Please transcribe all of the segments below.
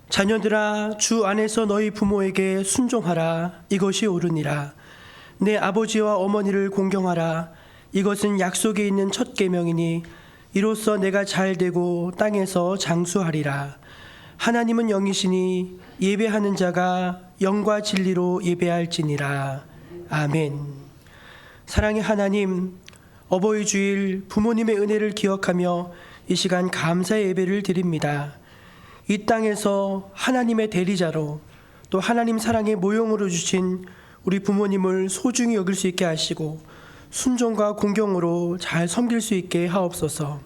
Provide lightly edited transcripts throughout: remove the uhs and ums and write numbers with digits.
자녀들아, 주 안에서 너희 부모에게 순종하라. 이것이 옳으니라. 내 아버지와 어머니를 공경하라. 이것은 약속에 있는 첫 계명이니 이로써 내가 잘되고 땅에서 장수하리라. 하나님은 영이시니 예배하는 자가 영과 진리로 예배할지니라. 아멘. 사랑의 하나님, 어버이 주일 부모님의 은혜를 기억하며 이 시간 감사의 예배를 드립니다. 이 땅에서 하나님의 대리자로 또 하나님 사랑의 모형으로 주신 우리 부모님을 소중히 여길 수 있게 하시고 순종과 공경으로 잘 섬길 수 있게 하옵소서.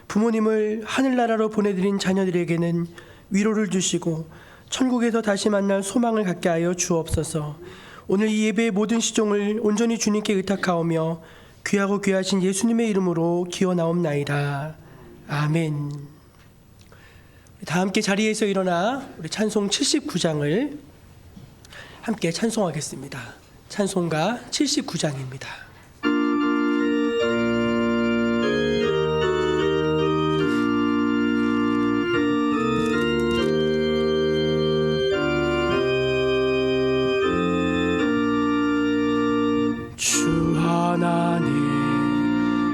부모님을 하늘나라로 보내드린 자녀들에게는 위로를 주시고 천국에서 다시 만날 소망을 갖게 하여 주옵소서. 오늘 이 예배의 모든 시종을 온전히 주님께 의탁하오며 귀하고 귀하신 예수님의 이름으로 기원하옵나이다. 아멘. 다 함께 자리에서 일어나 우리 찬송 79장을 함께 찬송하겠습니다. 찬송가 79장입니다. 주 하나님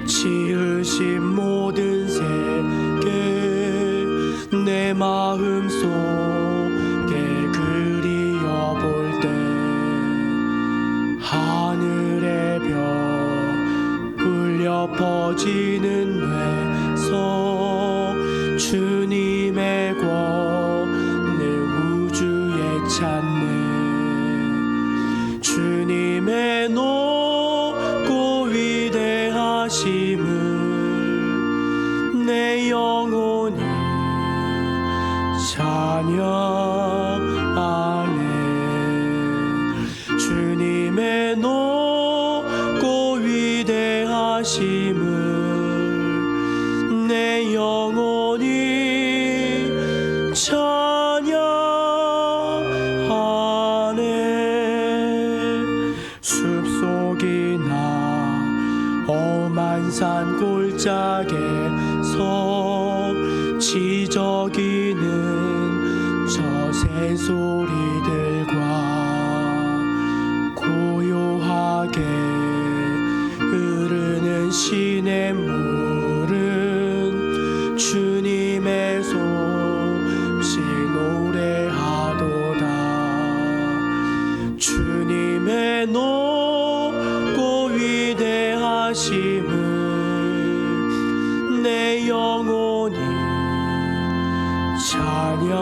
지으신 모든 세계 내 마음속에 그리어볼 때 하늘의 별 울려 퍼지는 외서 주님의 권능 우주에 찾네. 주님의 높고 위대하심을 내 영혼이 찬양하네. 주님의 높고 위대하심을 내 영혼이 찬양하네. 숲속이나 험한 산 골짜기에서 지저귀는 저 새소리들과 고요하게 흐르는 시냇물은 주님의 솜씨 노래하도다. 주님의 높고 위대하심을 내 영혼이 찬양하네.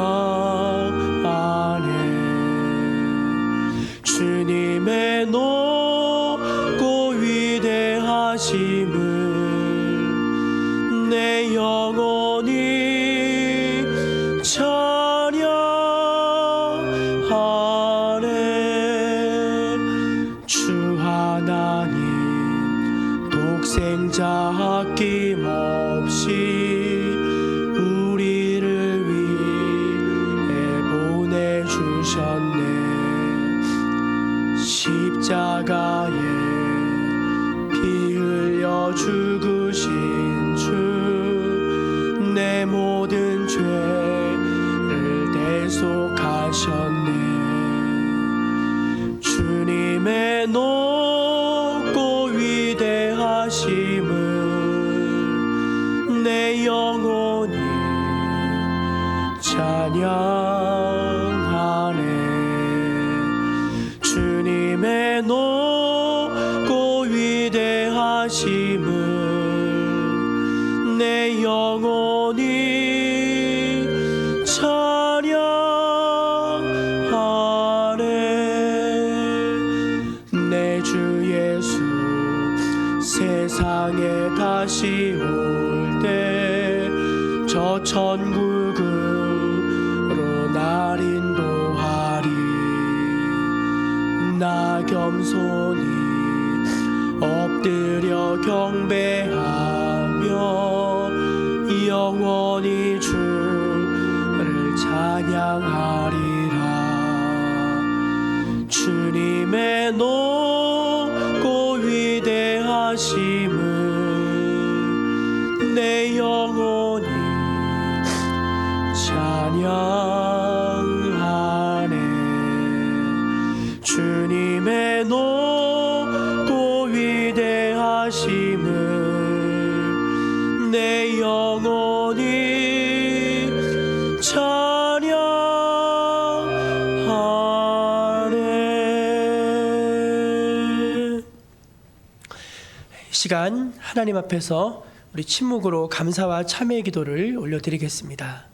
주님의 높고 위대하심을 내 영혼이 찬양하네. 주 하나님 독생자 아낌없이 십자가에 피 흘려 죽으신 주 내 모든 죄를 대속하셨네. 주님의 높고 위대하심을 내 영혼이 찬양하네. 주님의 높고 위대하심을 내 영혼이 찬양하네. 내 주 예수 세상에 다시 올 때 저 천국으로 날 인도하리. 나 겸손히 엎드려 경배하며 영원히 주를 찬양하리라. 주님의 높고 위대하심을 내 영혼이 찬양 시간 하나님 앞에서 우리 침묵으로 감사와 참회의 기도를 올려드리겠습니다.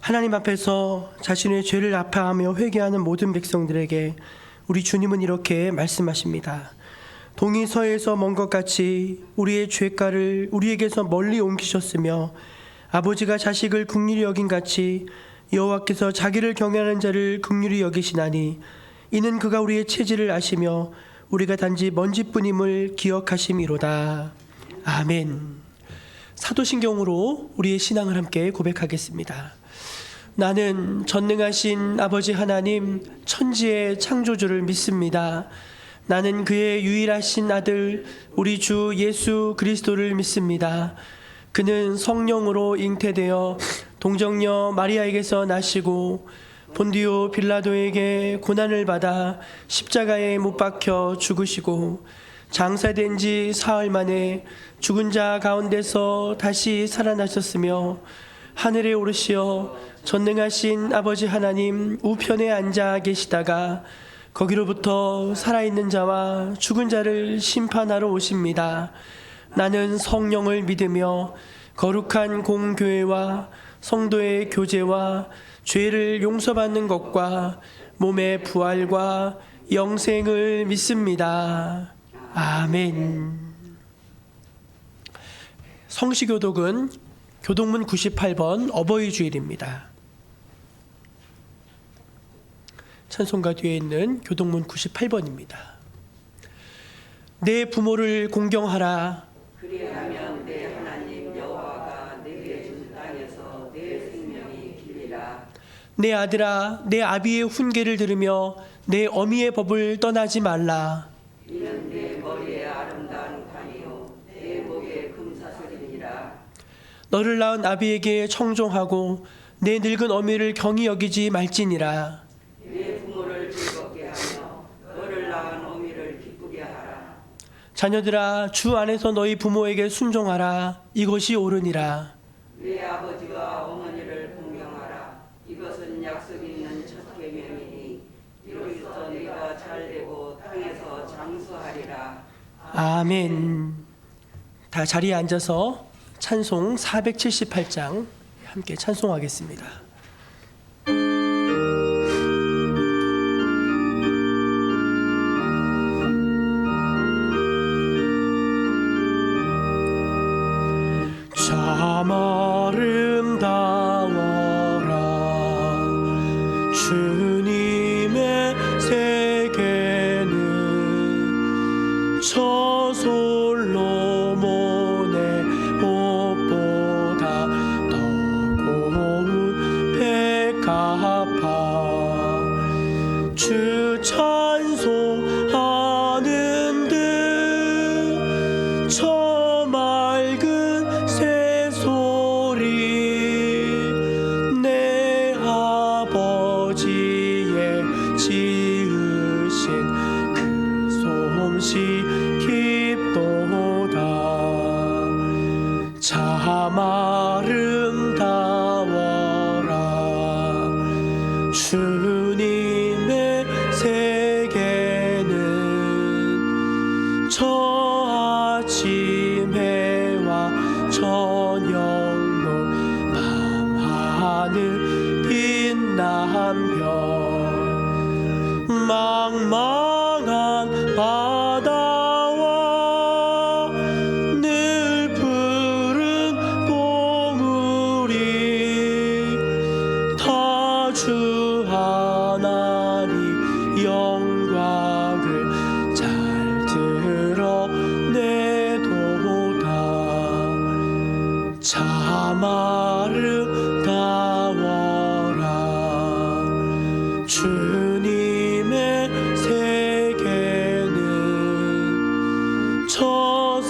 하나님 앞에서 자신의 죄를 아파하며 회개하는 모든 백성들에게 우리 주님은 이렇게 말씀하십니다. 동이 서에서 먼 것 같이 우리의 죄가를 우리에게서 멀리 옮기셨으며 아버지가 자식을 긍휼히 여긴 같이 여호와께서 자기를 경외하는 자를 긍휼히 여기시나니 이는 그가 우리의 체질을 아시며 우리가 단지 먼지뿐임을 기억하심이로다. 아멘. 사도신경으로 우리의 신앙을 함께 고백하겠습니다. 나는 전능하신 아버지 하나님 천지의 창조주를 믿습니다. 나는 그의 유일하신 아들 우리 주 예수 그리스도를 믿습니다. 그는 성령으로 잉태되어 동정녀 마리아에게서 나시고 본디오 빌라도에게 고난을 받아 십자가에 못 박혀 죽으시고 장사된 지 사흘 만에 죽은 자 가운데서 다시 살아나셨으며 하늘에 오르시어 전능하신 아버지 하나님 우편에 앉아 계시다가 거기로부터 살아있는 자와 죽은 자를 심판하러 오십니다. 나는 성령을 믿으며 거룩한 공교회와 성도의 교제와 죄를 용서받는 것과 몸의 부활과 영생을 믿습니다. 아멘. 성시교독은 교동문 98번 어버이 주일입니다. 찬송가 뒤에 있는 교동문 98번입니다. 내 부모를 공경하라. 그리하면 내 하나님 여호와가 내게 준 땅에서 내 생명이 길리라. 내 아들아, 내 아비의 훈계를 들으며 내 어미의 법을 떠나지 말라. 이는 내 머리에 아름다운 관이요 내 목에 금사슬이니라. 너를 낳은 아비에게 청종하고 내 늙은 어미를 경히 여기지 말지니라. 내 부모를 즐겁게 하며 너를 낳은 어미를 기쁘게 하라. 자녀들아, 주 안에서 너희 부모에게 순종하라. 이것이 옳으니라. 내 아버지와 어머니를 공경하라. 이것은 약속이 있는 첫 계명이니 이로써 네가 잘되고 땅에서 장수하리라. 아멘. 다 자리에 앉아서 찬송 478장 함께 찬송하겠습니다. 참 아름다워라 주님의 세계는 저 솔로몬의 옷보다 더 고운 백합화 주 찬송하는 듯저 맑은 새소리 내 아버지의 지으신 그 솜씨 깊도다. 참 아름다워라 주님의 세계는 저 아침 해와 저녁노 밤하늘 빛난 별 망망한 바다와 늘 푸른 봉우리 다 주 하나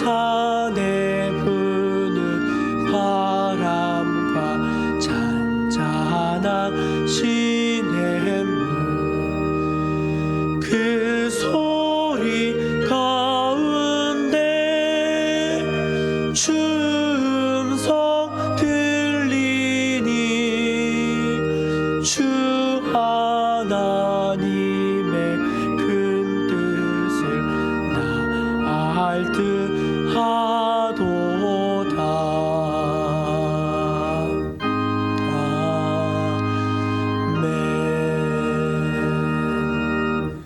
산에 부는 바람과 잔잔한 시냇물 그 소리 가운데 춤성 들리니 주 하나님의 큰 뜻을 나 알 듯 하도다. 아멘.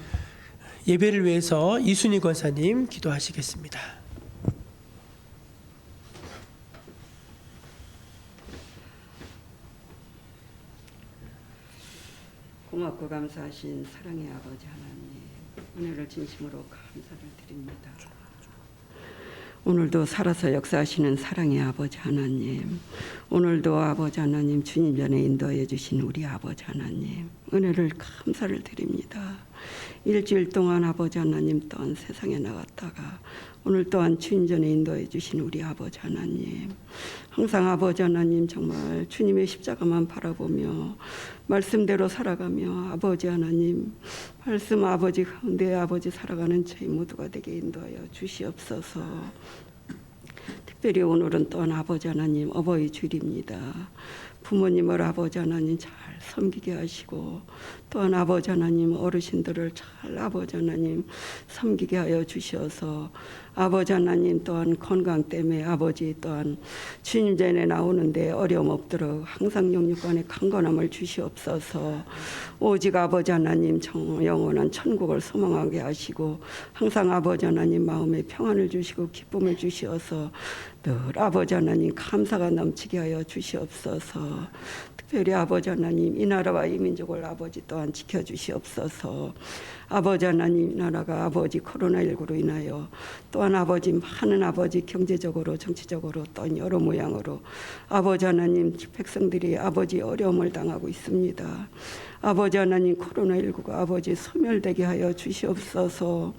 예배를 위해서 이순희 권사님 기도하시겠습니다. 고맙고 감사하신 사랑의 아버지 하나님, 은혜를 진심으로 감사를 드립니다. 오늘도 살아서 역사하시는 사랑의 아버지 하나님, 오늘도 아버지 하나님 주님 전에 인도해 주신 우리 아버지 하나님, 은혜를 감사를 드립니다. 일주일 동안 아버지 하나님 또한 세상에 나갔다가 오늘 또한 주님 전에 인도해 주신 우리 아버지 하나님, 항상 아버지 하나님 정말 주님의 십자가만 바라보며 말씀대로 살아가며 아버지 하나님 말씀 아버지 가운데 아버지 살아가는 저희 모두가 되게 인도하여 주시옵소서. 특별히 오늘은 또한 아버지 하나님 어버이 주일입니다. 부모님을 아버지 하나님 잘 섬기게 하시고 또한 아버지 하나님 어르신들을 잘 아버지 하나님 섬기게 하여 주셔서 아버지 하나님 또한 건강 때문에 아버지 또한 주님 전에 나오는데 어려움 없도록 항상 영육간에 강건함을 주시옵소서. 오직 아버지 하나님 영원한 천국을 소망하게 하시고 항상 아버지 하나님 마음에 평안을 주시고 기쁨을 주시어서 늘 아버지 하나님 감사가 넘치게 하여 주시옵소서. 특별히 아버지 하나님 이 나라와 이 민족을 아버지 또한 지켜주시옵소서. 아버지 하나님 이 나라가 아버지 코로나19로 인하여 또한 아버지 많은 아버지 경제적으로 정치적으로 또한 여러 모양으로 아버지 하나님 백성들이 아버지 어려움을 당하고 있습니다. 아버지 하나님 코로나19가 아버지 소멸되게 하여 주시옵소서.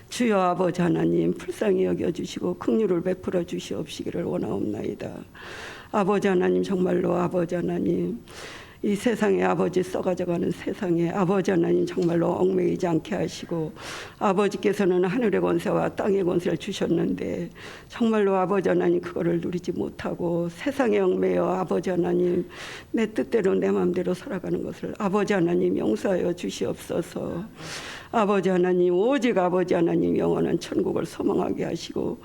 주여 아버지 하나님 불쌍히 여겨주시고 긍휼을 베풀어 주시옵시기를 원하옵나이다. 아버지 하나님 정말로 아버지 하나님 이 세상에 아버지 썩어져가는 세상에 아버지 하나님 정말로 얽매이지 않게 하시고 아버지께서는 하늘의 권세와 땅의 권세를 주셨는데 정말로 아버지 하나님 그거를 누리지 못하고 세상에 얽매여 아버지 하나님 내 뜻대로 내 마음대로 살아가는 것을 아버지 하나님 용서하여 주시옵소서. 아버지 하나님 오직 아버지 하나님 영원한 천국을 소망하게 하시고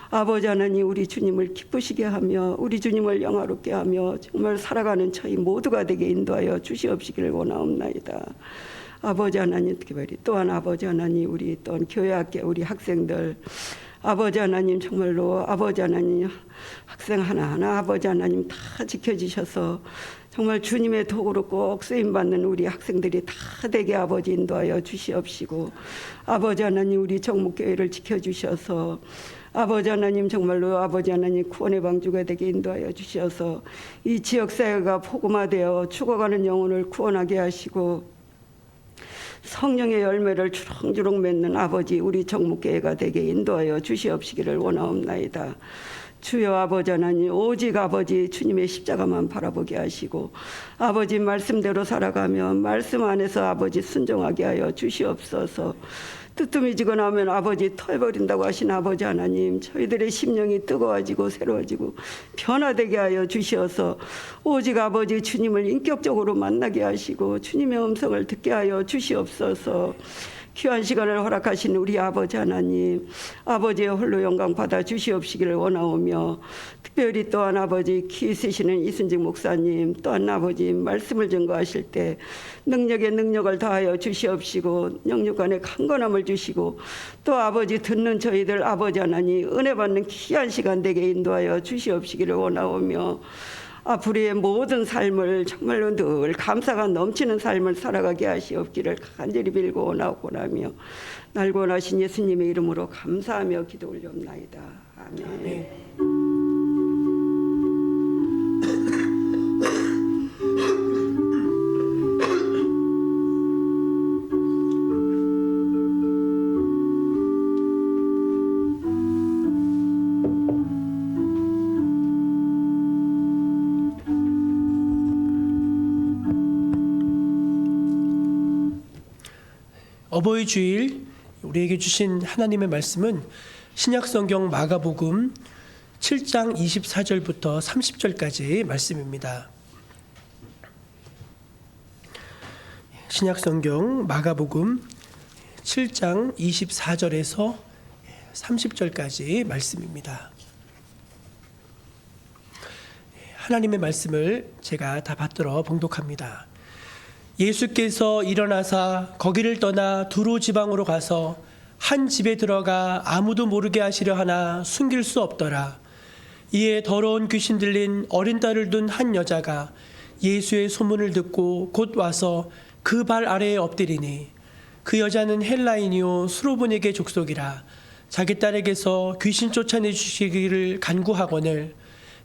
아버지 하나님 우리 주님을 기쁘시게 하며 우리 주님을 영화롭게 하며 정말 살아가는 저희 모두가 되게 인도하여 주시옵시기를 원하옵나이다. 아버지 하나님 특별히 또한 아버지 하나님 우리 또한 교회학교 우리 학생들 아버지 하나님 정말로 아버지 하나님 학생 하나하나 아버지 하나님 다 지켜주셔서 정말 주님의 도구로 꼭 쓰임받는 우리 학생들이 다 되게 아버지 인도하여 주시옵시고 아버지 하나님 우리 정목교회를 지켜주셔서 아버지 하나님 정말로 아버지 하나님 구원의 방주가 되게 인도하여 주셔서 이 지역사회가 복음화되어 죽어가는 영혼을 구원하게 하시고 성령의 열매를 주렁주렁 맺는 아버지 우리 정목교회가 되게 인도하여 주시옵시기를 원하옵나이다. 주여 아버지 하나님 오직 아버지 주님의 십자가만 바라보게 하시고 아버지 말씀대로 살아가며 말씀 안에서 아버지 순종하게 하여 주시옵소서. 뜨뜻해지거나 하면 아버지 털버린다고 하신 아버지 하나님 저희들의 심령이 뜨거워지고 새로워지고 변화되게 하여 주시어서 오직 아버지 주님을 인격적으로 만나게 하시고 주님의 음성을 듣게 하여 주시옵소서. 귀한 시간을 허락하신 우리 아버지 하나님 아버지의 홀로 영광 받아 주시옵시기를 원하오며 특별히 또한 아버지 기 있으시는 이순직 목사님 또한 아버지 말씀을 증거하실 때 능력에 능력을 다하여 주시옵시고 영육간에 강건함을 주시고 또 아버지 듣는 저희들 아버지 하나님 은혜 받는 귀한 시간 되게 인도하여 주시옵시기를 원하오며 앞으로의 모든 삶을 정말로 늘 감사가 넘치는 삶을 살아가게 하시옵기를 간절히 빌고 원하오고나며 날고 원하신 예수님의 이름으로 감사하며 기도 올려옵나이다. 아멘. 어버이 주일 우리에게 주신 하나님의 말씀은 신약성경 마가복음 7장 24절부터 30절까지 말씀입니다. 신약성경 마가복음 7장 24절에서 30절까지 말씀입니다. 하나님의 말씀을 제가 다 받들어 봉독합니다. 예수께서 일어나사 거기를 떠나 두로 지방으로 가서 한 집에 들어가 아무도 모르게 하시려 하나 숨길 수 없더라. 이에 더러운 귀신 들린 어린 딸을 둔 한 여자가 예수의 소문을 듣고 곧 와서 그 발 아래에 엎드리니 그 여자는 헬라인이요 수로보니게 족속이라. 자기 딸에게서 귀신 쫓아내 주시기를 간구하거늘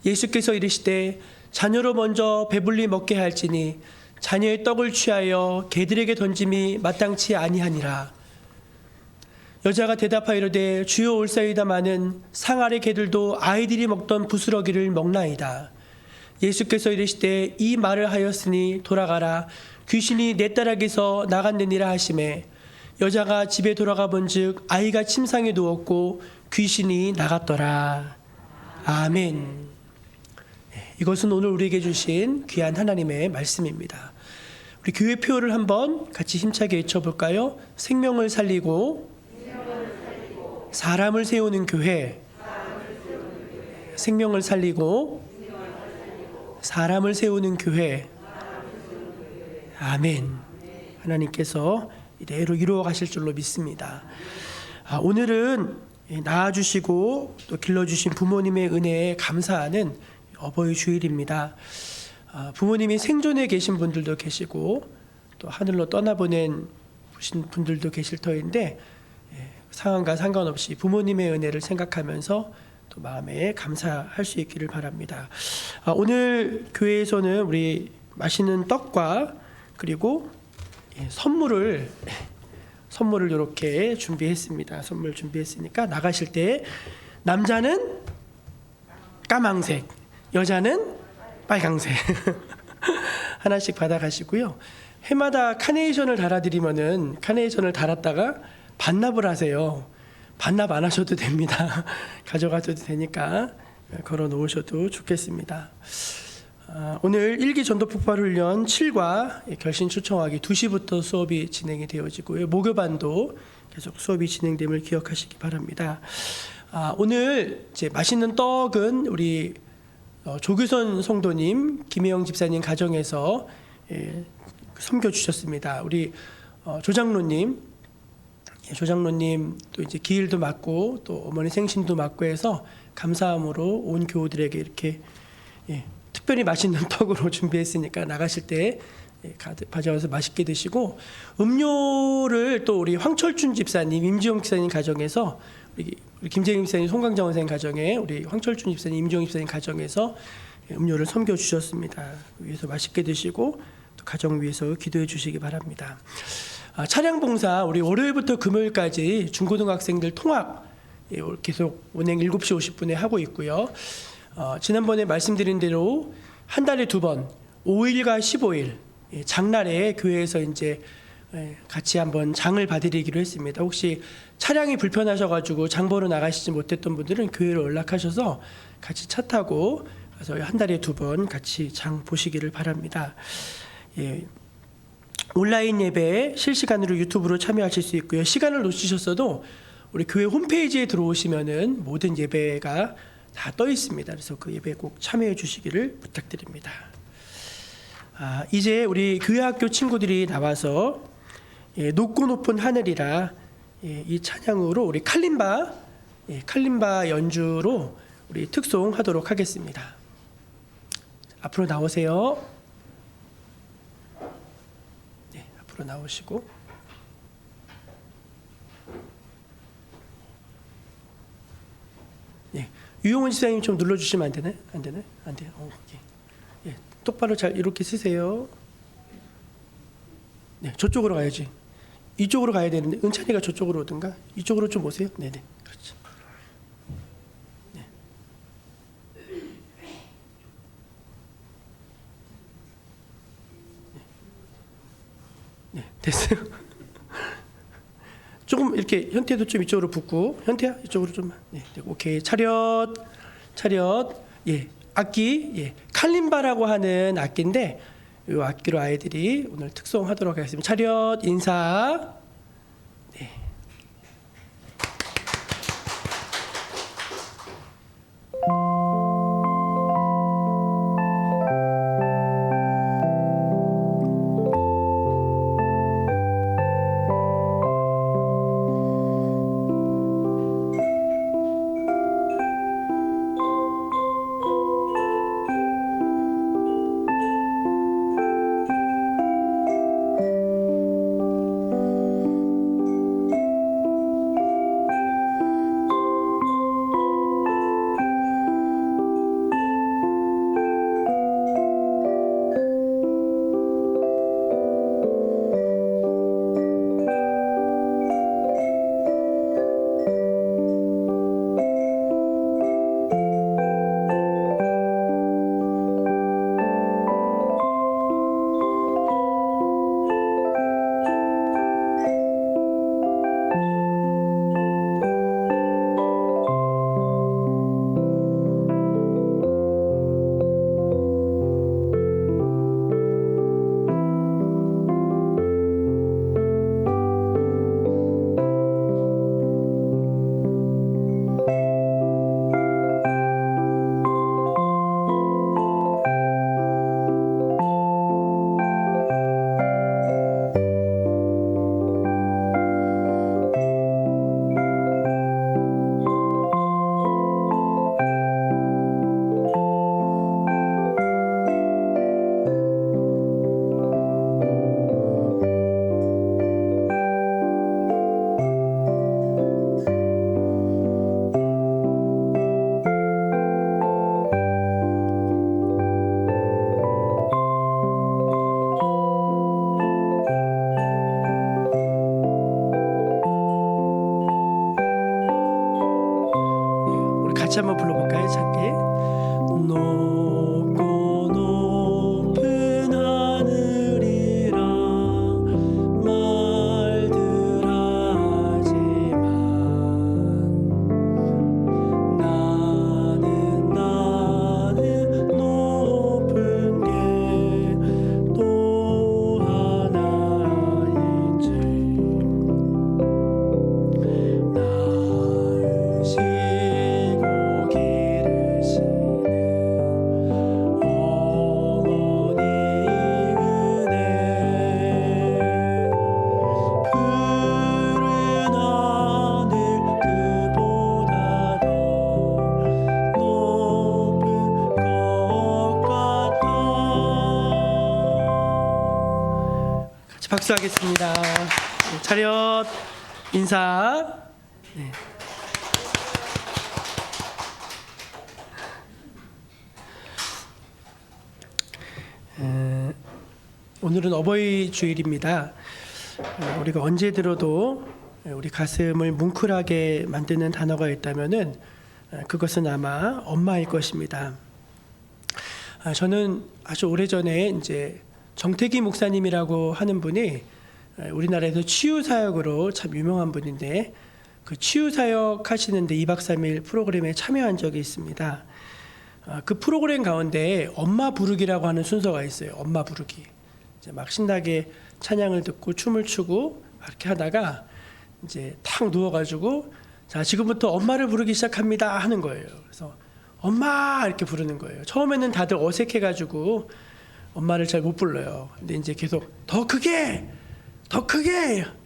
예수께서 이르시되 자녀로 먼저 배불리 먹게 할지니 자녀의 떡을 취하여 개들에게 던짐이 마땅치 아니하니라. 여자가 대답하이르되 주여 올사이다마는 상 아래 개들도 아이들이 먹던 부스러기를 먹나이다. 예수께서 이르시되 이 말을 하였으니 돌아가라. 귀신이 내 딸에게서 나갔느니라 하시매 여자가 집에 돌아가 본즉 아이가 침상에 누웠고 귀신이 나갔더라. 아멘. 이것은 오늘 우리에게 주신 귀한 하나님의 말씀입니다. 우리 교회 표어를 한번 같이 힘차게 외쳐볼까요? 생명을 살리고 사람을 세우는 교회. 생명을 살리고 사람을 세우는 교회. 아멘. 하나님께서 이대로 이루어 가실 줄로 믿습니다. 오늘은 낳아주시고 또 길러주신 부모님의 은혜에 감사하는 어버이 주일입니다. 부모님이 생존에 계신 분들도 계시고 또 하늘로 떠나보낸 분들도 계실 터인데 상황과 상관없이 부모님의 은혜를 생각하면서 또 마음에 감사할 수 있기를 바랍니다. 오늘 교회에서는 우리 맛있는 떡과 그리고 선물을 이렇게 준비했습니다. 선물 준비했으니까 나가실 때 남자는 까망색, 여자는 빨강색 하나씩 받아가시고요. 해마다 카네이션을 달아드리면은 카네이션을 달았다가 반납을 하세요. 반납 안 하셔도 됩니다. 가져가셔도 되니까 걸어 놓으셔도 좋겠습니다. 오늘 1기 전도폭발훈련 7과 결신 초청하기 2시부터 수업이 진행이 되어지고요. 목요반도 계속 수업이 진행됨을 기억하시기 바랍니다. 오늘 이제 맛있는 떡은 우리 조규선 성도님, 김혜영 집사님 가정에서 섬겨주셨습니다. 우리 조장로님 또 이제 기일도 맡고 또 어머니 생신도 맡고 해서 감사함으로 온 교우들에게 이렇게 특별히 맛있는 떡으로 준비했으니까 나가실 때 가져와서 맛있게 드시고 음료를 또 우리 황철준 집사님, 임지영 집사님 가정에서 우리 김재림 집사님, 송강정 선생 가정에 우리 황철준 집사님, 임지영 집사님 가정에서 음료를 섬겨 주셨습니다. 위해서 맛있게 드시고 또 가정 위해서 기도해 주시기 바랍니다. 차량 봉사 우리 월요일부터 금요일까지 중고등학생들 통학 계속 운행 7시 50분에 하고 있고요. 지난번에 말씀드린 대로 한 달에 2번 5일과 15일 장날에 교회에서 이제 같이 한번 장을 봐드리기로 했습니다. 혹시 차량이 불편하셔가지고 장 보러 나가시지 못했던 분들은 교회로 연락하셔서 같이 차 타고 가서 한 달에 2번 같이 장 보시기를 바랍니다. 온라인 예배 실시간으로 유튜브로 참여하실 수 있고요. 시간을 놓치셨어도 우리 교회 홈페이지에 들어오시면은 모든 예배가 다 떠 있습니다. 그래서 그 예배 꼭 참여해 주시기를 부탁드립니다. 이제 우리 교회학교 친구들이 나와서 높고 높은 하늘이라 이 찬양으로 우리 칼림바 연주로 우리 특송하도록 하겠습니다. 앞으로 나오세요. 앞으로 나오시고 유용원 시장님 좀 눌러주시면 안 되나요? 안 되나요? 안 돼요. 오케이. 똑바로 잘 이렇게 쓰세요. 저쪽으로 가야지. 이쪽으로 가야 되는데 은찬이가 저쪽으로 오든가 이쪽으로 좀 오세요. 네네, 그렇죠. 됐어요. 조금 이렇게 현태도 좀 이쪽으로 붙고 현태야 이쪽으로 좀 네, 오케이 차렷 예 악기 예 칼림바라고 하는 악기인데 이 악기로 아이들이 오늘 특송하도록 하겠습니다. 차렷 인사 네. 같이 한번 불러볼까요? 작게 높고 높은 하늘이라 말들 하지만 나는 높은 게 또 하나 있지 나으시고 기르시는 어머니 은혜 푸른 하늘 그보다 더 높은 것 같아. 같이 박수하겠습니다. 차렷 인사. 네. 오늘은 어버이 주일입니다. 우리가 언제 들어도 우리 가슴을 뭉클하게 만드는 단어가 있다면은 그것은 아마 엄마일 것입니다. 저는 아주 오래전에 이제 정태기 목사님이라고 하는 분이 우리나라에서 치유 사역으로 참 유명한 분인데 그 치유 사역 하시는데 2박 3일 프로그램에 참여한 적이 있습니다. 그 프로그램 가운데 엄마 부르기라고 하는 순서가 있어요. 엄마 부르기. 이제 막 신나게 찬양을 듣고 춤을 추고 이렇게 하다가 이제 탁 누워가지고 자 지금부터 엄마를 부르기 시작합니다 하는 거예요. 그래서 엄마 이렇게 부르는 거예요. 처음에는 다들 어색해가지고 엄마를 잘 못 불러요. 근데 이제 계속 더 크게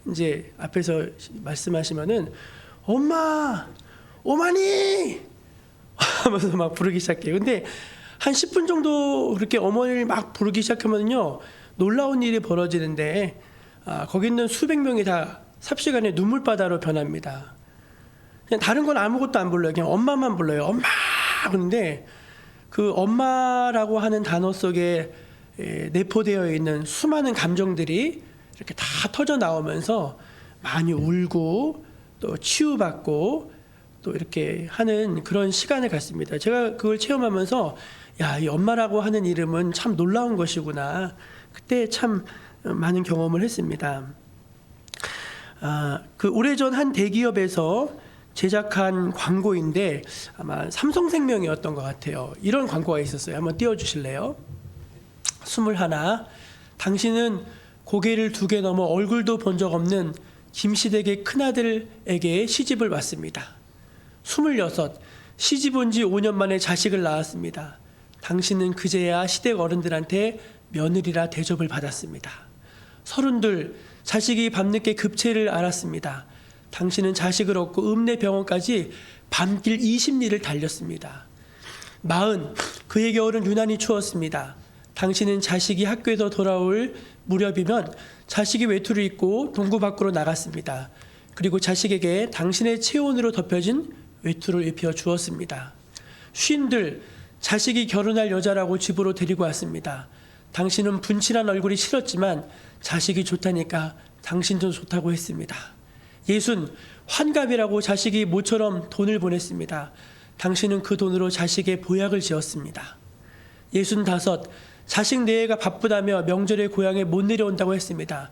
이제 앞에서 말씀하시면은 엄마 오마니 하면서 막 부르기 시작해요. 근데 한 10분 정도 그렇게 어머니를 막 부르기 시작하면요 놀라운 일이 벌어지는데 거기 있는 수백 명이 다 삽시간에 눈물바다로 변합니다. 그냥 다른 건 아무것도 안 불러요. 그냥 엄마만 불러요. 엄마. 그런데 그 엄마라고 하는 단어 속에 내포되어 있는 수많은 감정들이 이렇게 다 터져 나오면서 많이 울고 또 치유받고 또 이렇게 하는 그런 시간을 갖습니다. 제가 그걸 체험하면서 야, 이 엄마라고 하는 이름은 참 놀라운 것이구나. 그때 참 많은 경험을 했습니다. 그 오래전 한 대기업에서 제작한 광고인데 아마 삼성생명이었던 것 같아요. 이런 광고가 있었어요. 한번 띄워주실래요? 21. 당신은 고개를 2개 넘어 얼굴도 본 적 없는 김시댁의 큰아들에게 시집을 왔습니다. 26. 시집 온 지 5년 만에 자식을 낳았습니다. 당신은 그제야 시댁 어른들한테 며느리라 대접을 받았습니다. 32. 자식이 밤늦게 급체를 앓았습니다. 당신은 자식을 얻고 읍내병원까지 밤길 20리를 달렸습니다. 40. 그의 겨울은 유난히 추웠습니다. 당신은 자식이 학교에서 돌아올 무렵이면 자식이 외투를 입고 동구 밖으로 나갔습니다. 그리고 자식에게 당신의 체온으로 덮여진 외투를 입혀 주었습니다. 50. 자식이 결혼할 여자라고 집으로 데리고 왔습니다. 당신은 분칠한 얼굴이 싫었지만 자식이 좋다니까 당신도 좋다고 했습니다. 60. 환갑이라고 자식이 모처럼 돈을 보냈습니다. 당신은 그 돈으로 자식의 보약을 지었습니다. 65. 자식 내외가 바쁘다며 명절에 고향에 못 내려온다고 했습니다.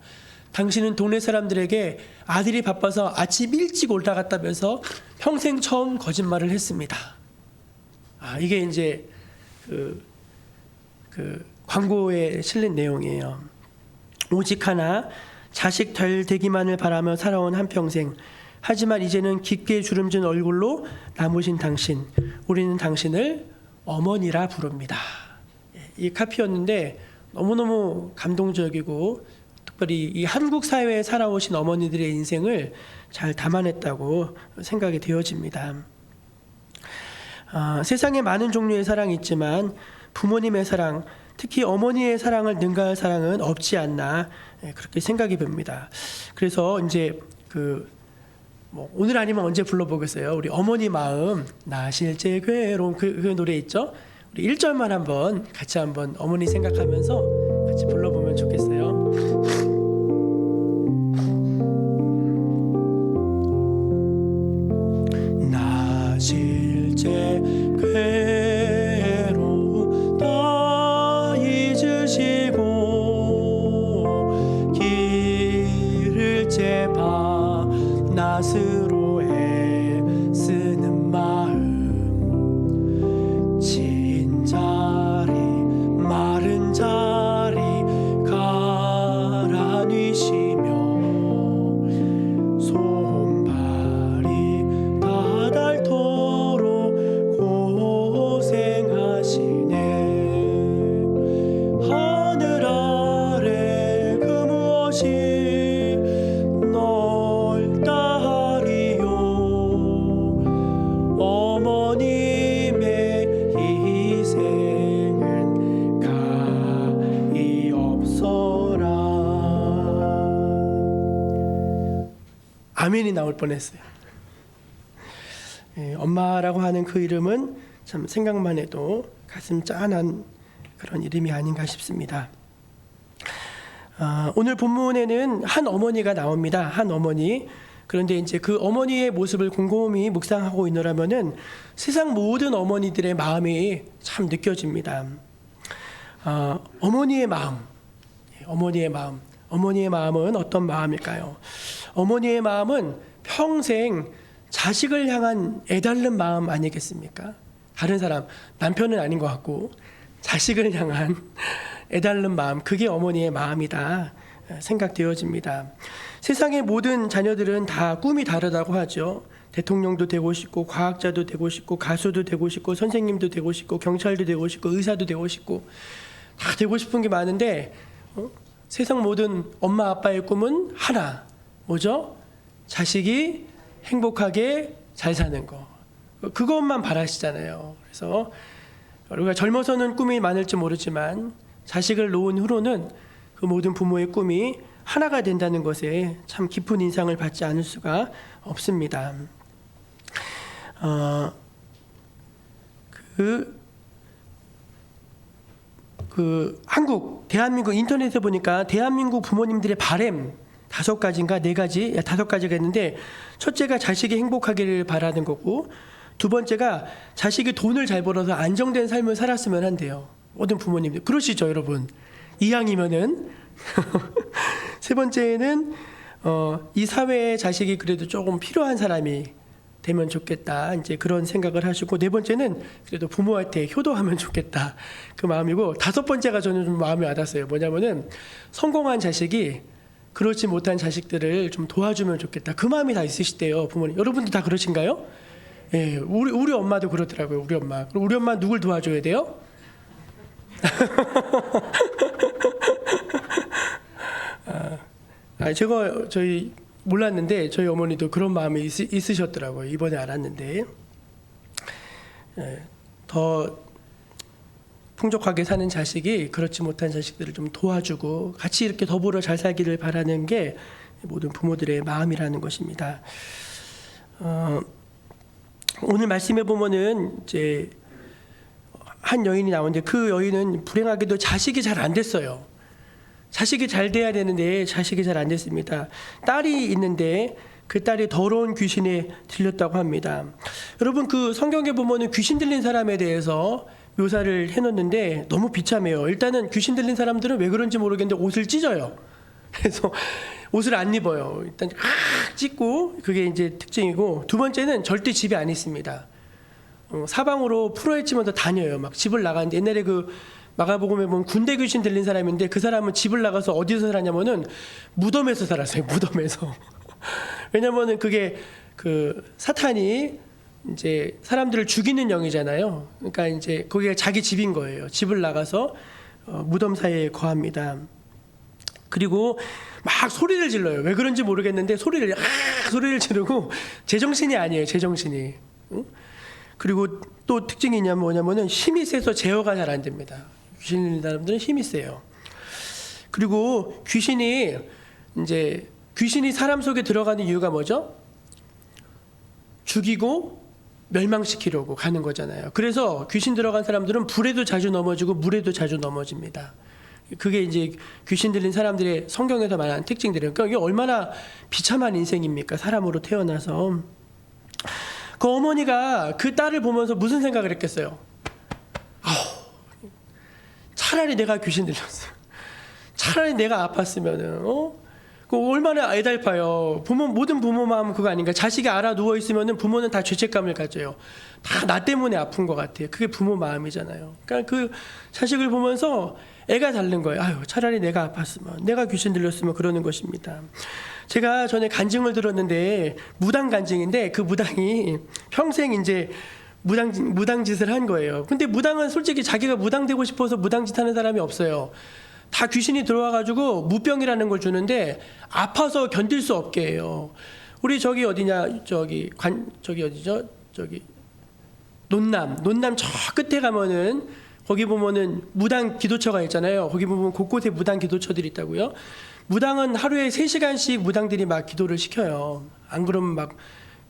당신은 동네 사람들에게 아들이 바빠서 아침 일찍 올라갔다면서 평생 처음 거짓말을 했습니다. 이게 이제 그 광고에 실린 내용이에요. 오직 하나 자식 잘 되기만을 바라며 살아온 한평생. 하지만 이제는 깊게 주름진 얼굴로 남으신 당신. 우리는 당신을 어머니라 부릅니다. 이 카피였는데 너무너무 감동적이고 특별히 이 한국 사회에 살아오신 어머니들의 인생을 잘 담아냈다고 생각이 되어집니다. 세상에 많은 종류의 사랑이 있지만 부모님의 사랑, 특히 어머니의 사랑을 능가할 사랑은 없지 않나 그렇게 생각이 듭니다. 그래서 이제 오늘 아니면 언제 불러보겠어요. 우리 어머니 마음 나 실제 괴로움 그 노래 있죠. 우리 1절만 한번 같이 한번 어머니 생각하면서 같이 불러보면 좋겠어요. 나 실제 괴로움 다 잊으시고 길을 재봐 낫으로 애쓰는 마음 진 자리 마른 자리 가라뉘시며 손발이 다 닳도록 고생하시네. 하늘 아래 그 무엇이 넓다 하리요. 어머님의 희생은 가히 없어라. 아멘이 나올 뻔했어요. 엄마라고 하는 그 이름은 참 생각만 해도 가슴 짠한 그런 이름이 아닌가 싶습니다. 오늘 본문에는 한 어머니가 나옵니다. 한 어머니. 그런데 이제 그 어머니의 모습을 곰곰이 묵상하고 있노라면은 세상 모든 어머니들의 마음이 참 느껴집니다. 어머니의 마음, 어머니의 마음, 어머니의 마음은 어떤 마음일까요? 어머니의 마음은 평생 자식을 향한 애달른 마음 아니겠습니까? 다른 사람, 남편은 아닌 것 같고 자식을 향한 애달른 마음, 그게 어머니의 마음이다 생각되어집니다. 세상의 모든 자녀들은 다 꿈이 다르다고 하죠. 대통령도 되고 싶고 과학자도 되고 싶고 가수도 되고 싶고 선생님도 되고 싶고 경찰도 되고 싶고 의사도 되고 싶고 다 되고 싶은 게 많은데 세상 모든 엄마 아빠의 꿈은 하나, 뭐죠? 자식이 행복하게 잘 사는 거. 그것만 바라시잖아요. 그래서 우리가 젊어서는 꿈이 많을지 모르지만 자식을 놓은 후로는 그 모든 부모의 꿈이 하나가 된다는 것에 참 깊은 인상을 받지 않을 수가 없습니다. 대한민국 인터넷에 보니까 대한민국 부모님들의 바램 5가지인가 4가지, 5가지가 있는데 첫째가 자식이 행복하기를 바라는 거고 두 번째가 자식이 돈을 잘 벌어서 안정된 삶을 살았으면 한대요. 모든 부모님들 그러시죠, 여러분. 이왕이면은 세 번째는 이 사회에 자식이 그래도 조금 필요한 사람이 되면 좋겠다. 이제 그런 생각을 하시고, 네 번째는 그래도 부모한테 효도하면 좋겠다. 그 마음이고, 다섯 번째가 저는 좀 마음에 와닿았어요. 뭐냐면은 성공한 자식이 그렇지 못한 자식들을 좀 도와주면 좋겠다. 그 마음이 다 있으시대요, 부모님. 여러분도 다 그러신가요? 예, 우리 엄마도 그러더라고요. 우리 엄마. 그럼 우리 엄마 누굴 도와줘야 돼요? 제가 저희 몰랐는데 저희 어머니도 그런 마음이 있으셨더라고요. 이번에 알았는데 더 풍족하게 사는 자식이 그렇지 못한 자식들을 좀 도와주고 같이 이렇게 더불어 잘 살기를 바라는 게 모든 부모들의 마음이라는 것입니다. 오늘 말씀해 보면은 이제 한 여인이 나오는데 그 여인은 불행하게도 자식이 잘 안 됐어요. 자식이 잘 돼야 되는데 자식이 잘 안 됐습니다. 딸이 있는데 그 딸이 더러운 귀신에 들렸다고 합니다. 여러분 그 성경에 보면은 귀신 들린 사람에 대해서 묘사를 해놓는데 너무 비참해요. 일단은 귀신 들린 사람들은 왜 그런지 모르겠는데 옷을 찢어요. 그래서 옷을 안 입어요. 일단 찢고 그게 이제 특징이고, 두 번째는 절대 집에 안 있습니다. 사방으로 풀어헤치면서 다녀요. 막 집을 나가는데 옛날에 그 마가복음에 보면 군대 귀신 들린 사람인데 그 사람은 집을 나가서 어디서 살았냐면은 무덤에서 살았어요. 무덤에서. 왜냐면은 그게 그 사탄이 이제 사람들을 죽이는 영이잖아요. 그러니까 이제 거기가 자기 집인 거예요. 집을 나가서 무덤 사이에 거합니다. 그리고 막 소리를 질러요. 왜 그런지 모르겠는데 소리를 지르고 제정신이 아니에요. 제정신이. 그리고 또 특징이 뭐냐면은 힘이 세서 제어가 잘 안 됩니다. 귀신 있는 사람들은 힘이 세요. 그리고 귀신이 사람 속에 들어가는 이유가 뭐죠? 죽이고 멸망시키려고 가는 거잖아요. 그래서 귀신 들어간 사람들은 불에도 자주 넘어지고 물에도 자주 넘어집니다. 그게 이제 귀신 들린 사람들의 성경에서 말하는 특징들이에요. 그러니까 이게 얼마나 비참한 인생입니까? 사람으로 태어나서. 그 어머니가 그 딸을 보면서 무슨 생각을 했겠어요? 차라리 내가 귀신 들렸어. 차라리 내가 아팠으면은, 그 얼마나 애달파요. 모든 부모 마음 그거 아닌가? 자식이 알아 누워 있으면은 부모는 다 죄책감을 가져요. 다 나 때문에 아픈 것 같아요. 그게 부모 마음이잖아요. 그러니까 그 자식을 보면서 애가 다른 거예요. 차라리 내가 아팠으면, 내가 귀신 들렸으면 그러는 것입니다. 제가 전에 간증을 들었는데 무당 간증인데 그 무당이 평생 이제 무당짓을 한 거예요. 근데 무당은 솔직히 자기가 무당 되고 싶어서 무당짓 하는 사람이 없어요. 다 귀신이 들어와가지고 무병이라는 걸 주는데 아파서 견딜 수 없게 해요. 우리 저기 어디냐, 저기 어디죠? 저기 논남 저 끝에 가면은 거기 보면은 무당 기도처가 있잖아요. 거기 보면 곳곳에 무당 기도처들이 있다고요. 무당은 하루에 3시간씩 무당들이 막 기도를 시켜요. 안 그러면 막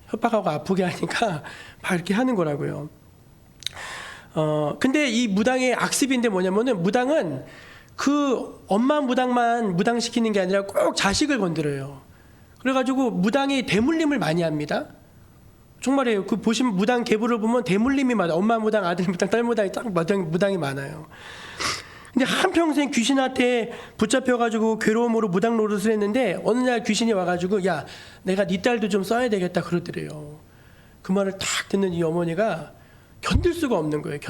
협박하고 아프게 하니까 막 이렇게 하는 거라고요. 근데 이 무당의 악습인데 뭐냐면은 무당은 그 엄마 무당만 무당시키는 게 아니라 꼭 자식을 건드려요. 그래가지고 무당이 대물림을 많이 합니다. 정말이에요. 그 보시면 무당 계보를 보면 대물림이 많아요. 엄마 무당, 아들 무당, 딸 무당이 딱 무당이 많아요. 근데 한평생 귀신한테 붙잡혀가지고 괴로움으로 무당 노릇을 했는데 어느 날 귀신이 와가지고 야, 내가 네 딸도 좀 써야 되겠다 그러더래요. 그 말을 딱 듣는 이 어머니가 견딜 수가 없는 거예요.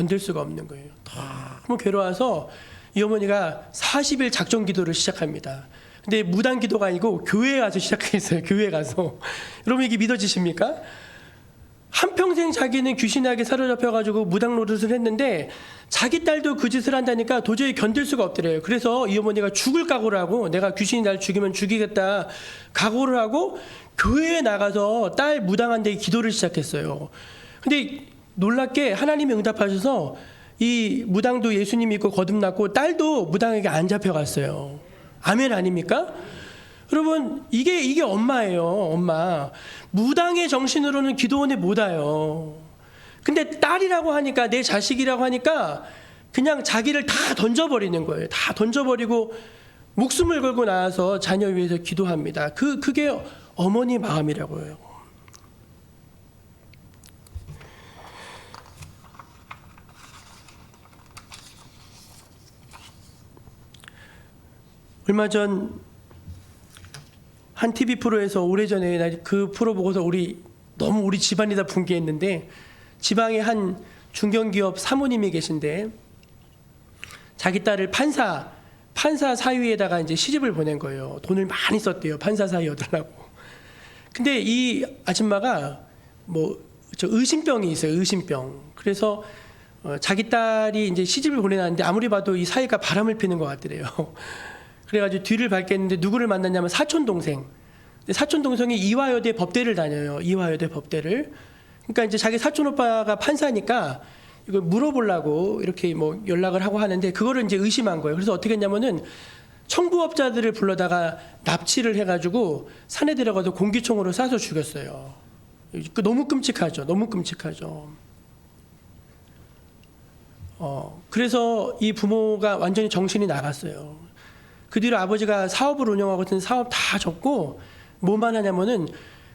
너무 괴로워서 이 어머니가 40일 작정 기도를 시작합니다. 근데 무당 기도가 아니고 교회에 가서 시작했어요. 교회에 가서. 여러분 이게 믿어지십니까? 한평생 자기는 귀신에게 사로잡혀가지고 무당 노릇을 했는데 자기 딸도 그 짓을 한다니까 도저히 견딜 수가 없더래요. 그래서 이 어머니가 죽을 각오를 하고 내가 귀신이 날 죽이면 죽이겠다 각오를 하고 교회에 나가서 딸 무당한테 기도를 시작했어요. 근데 놀랍게 하나님이 응답하셔서 이 무당도 예수님 믿고 거듭났고 딸도 무당에게 안 잡혀갔어요. 아멘 아닙니까? 여러분 이게 엄마예요. 엄마. 무당의 정신으로는 기도원에 못 와요. 근데 딸이라고 하니까 내 자식이라고 하니까 그냥 자기를 다 던져버리는 거예요. 다 던져버리고 목숨을 걸고 나와서 자녀 위해서 기도합니다. 그게 어머니 마음이라고 해요. 얼마 전 한 TV 프로에서 오래전에 나 그 프로 보고서 너무 우리 집안이 다 붕괴했는데, 지방에 한 중견기업 사모님이 계신데 자기 딸을 판사 사위에다가 이제 시집을 보낸 거예요. 돈을 많이 썼대요. 판사 사위 얻으려고. 근데 이 아줌마가 의심병이 있어요. 의심병. 그래서 자기 딸이 이제 시집을 보내놨는데 아무리 봐도 이 사위가 바람을 피는 것 같더래요. 그래가지고 뒤를 밝혔는데 누구를 만났냐면 사촌 동생. 사촌 동생이 이화여대 법대를 다녀요. 이화여대 법대를. 그러니까 이제 자기 사촌 오빠가 판사니까 이걸 물어보려고 이렇게 연락을 하고 하는데, 그거를 이제 의심한 거예요. 그래서 어떻게 했냐면은 청부업자들을 불러다가 납치를 해가지고 산에 들어가서 공기총으로 쏴서 죽였어요. 너무 끔찍하죠. 너무 끔찍하죠. 그래서 이 부모가 완전히 정신이 나갔어요. 그 뒤로 아버지가 사업을 운영하고 있던 사업 다 접고 뭐만 하냐면은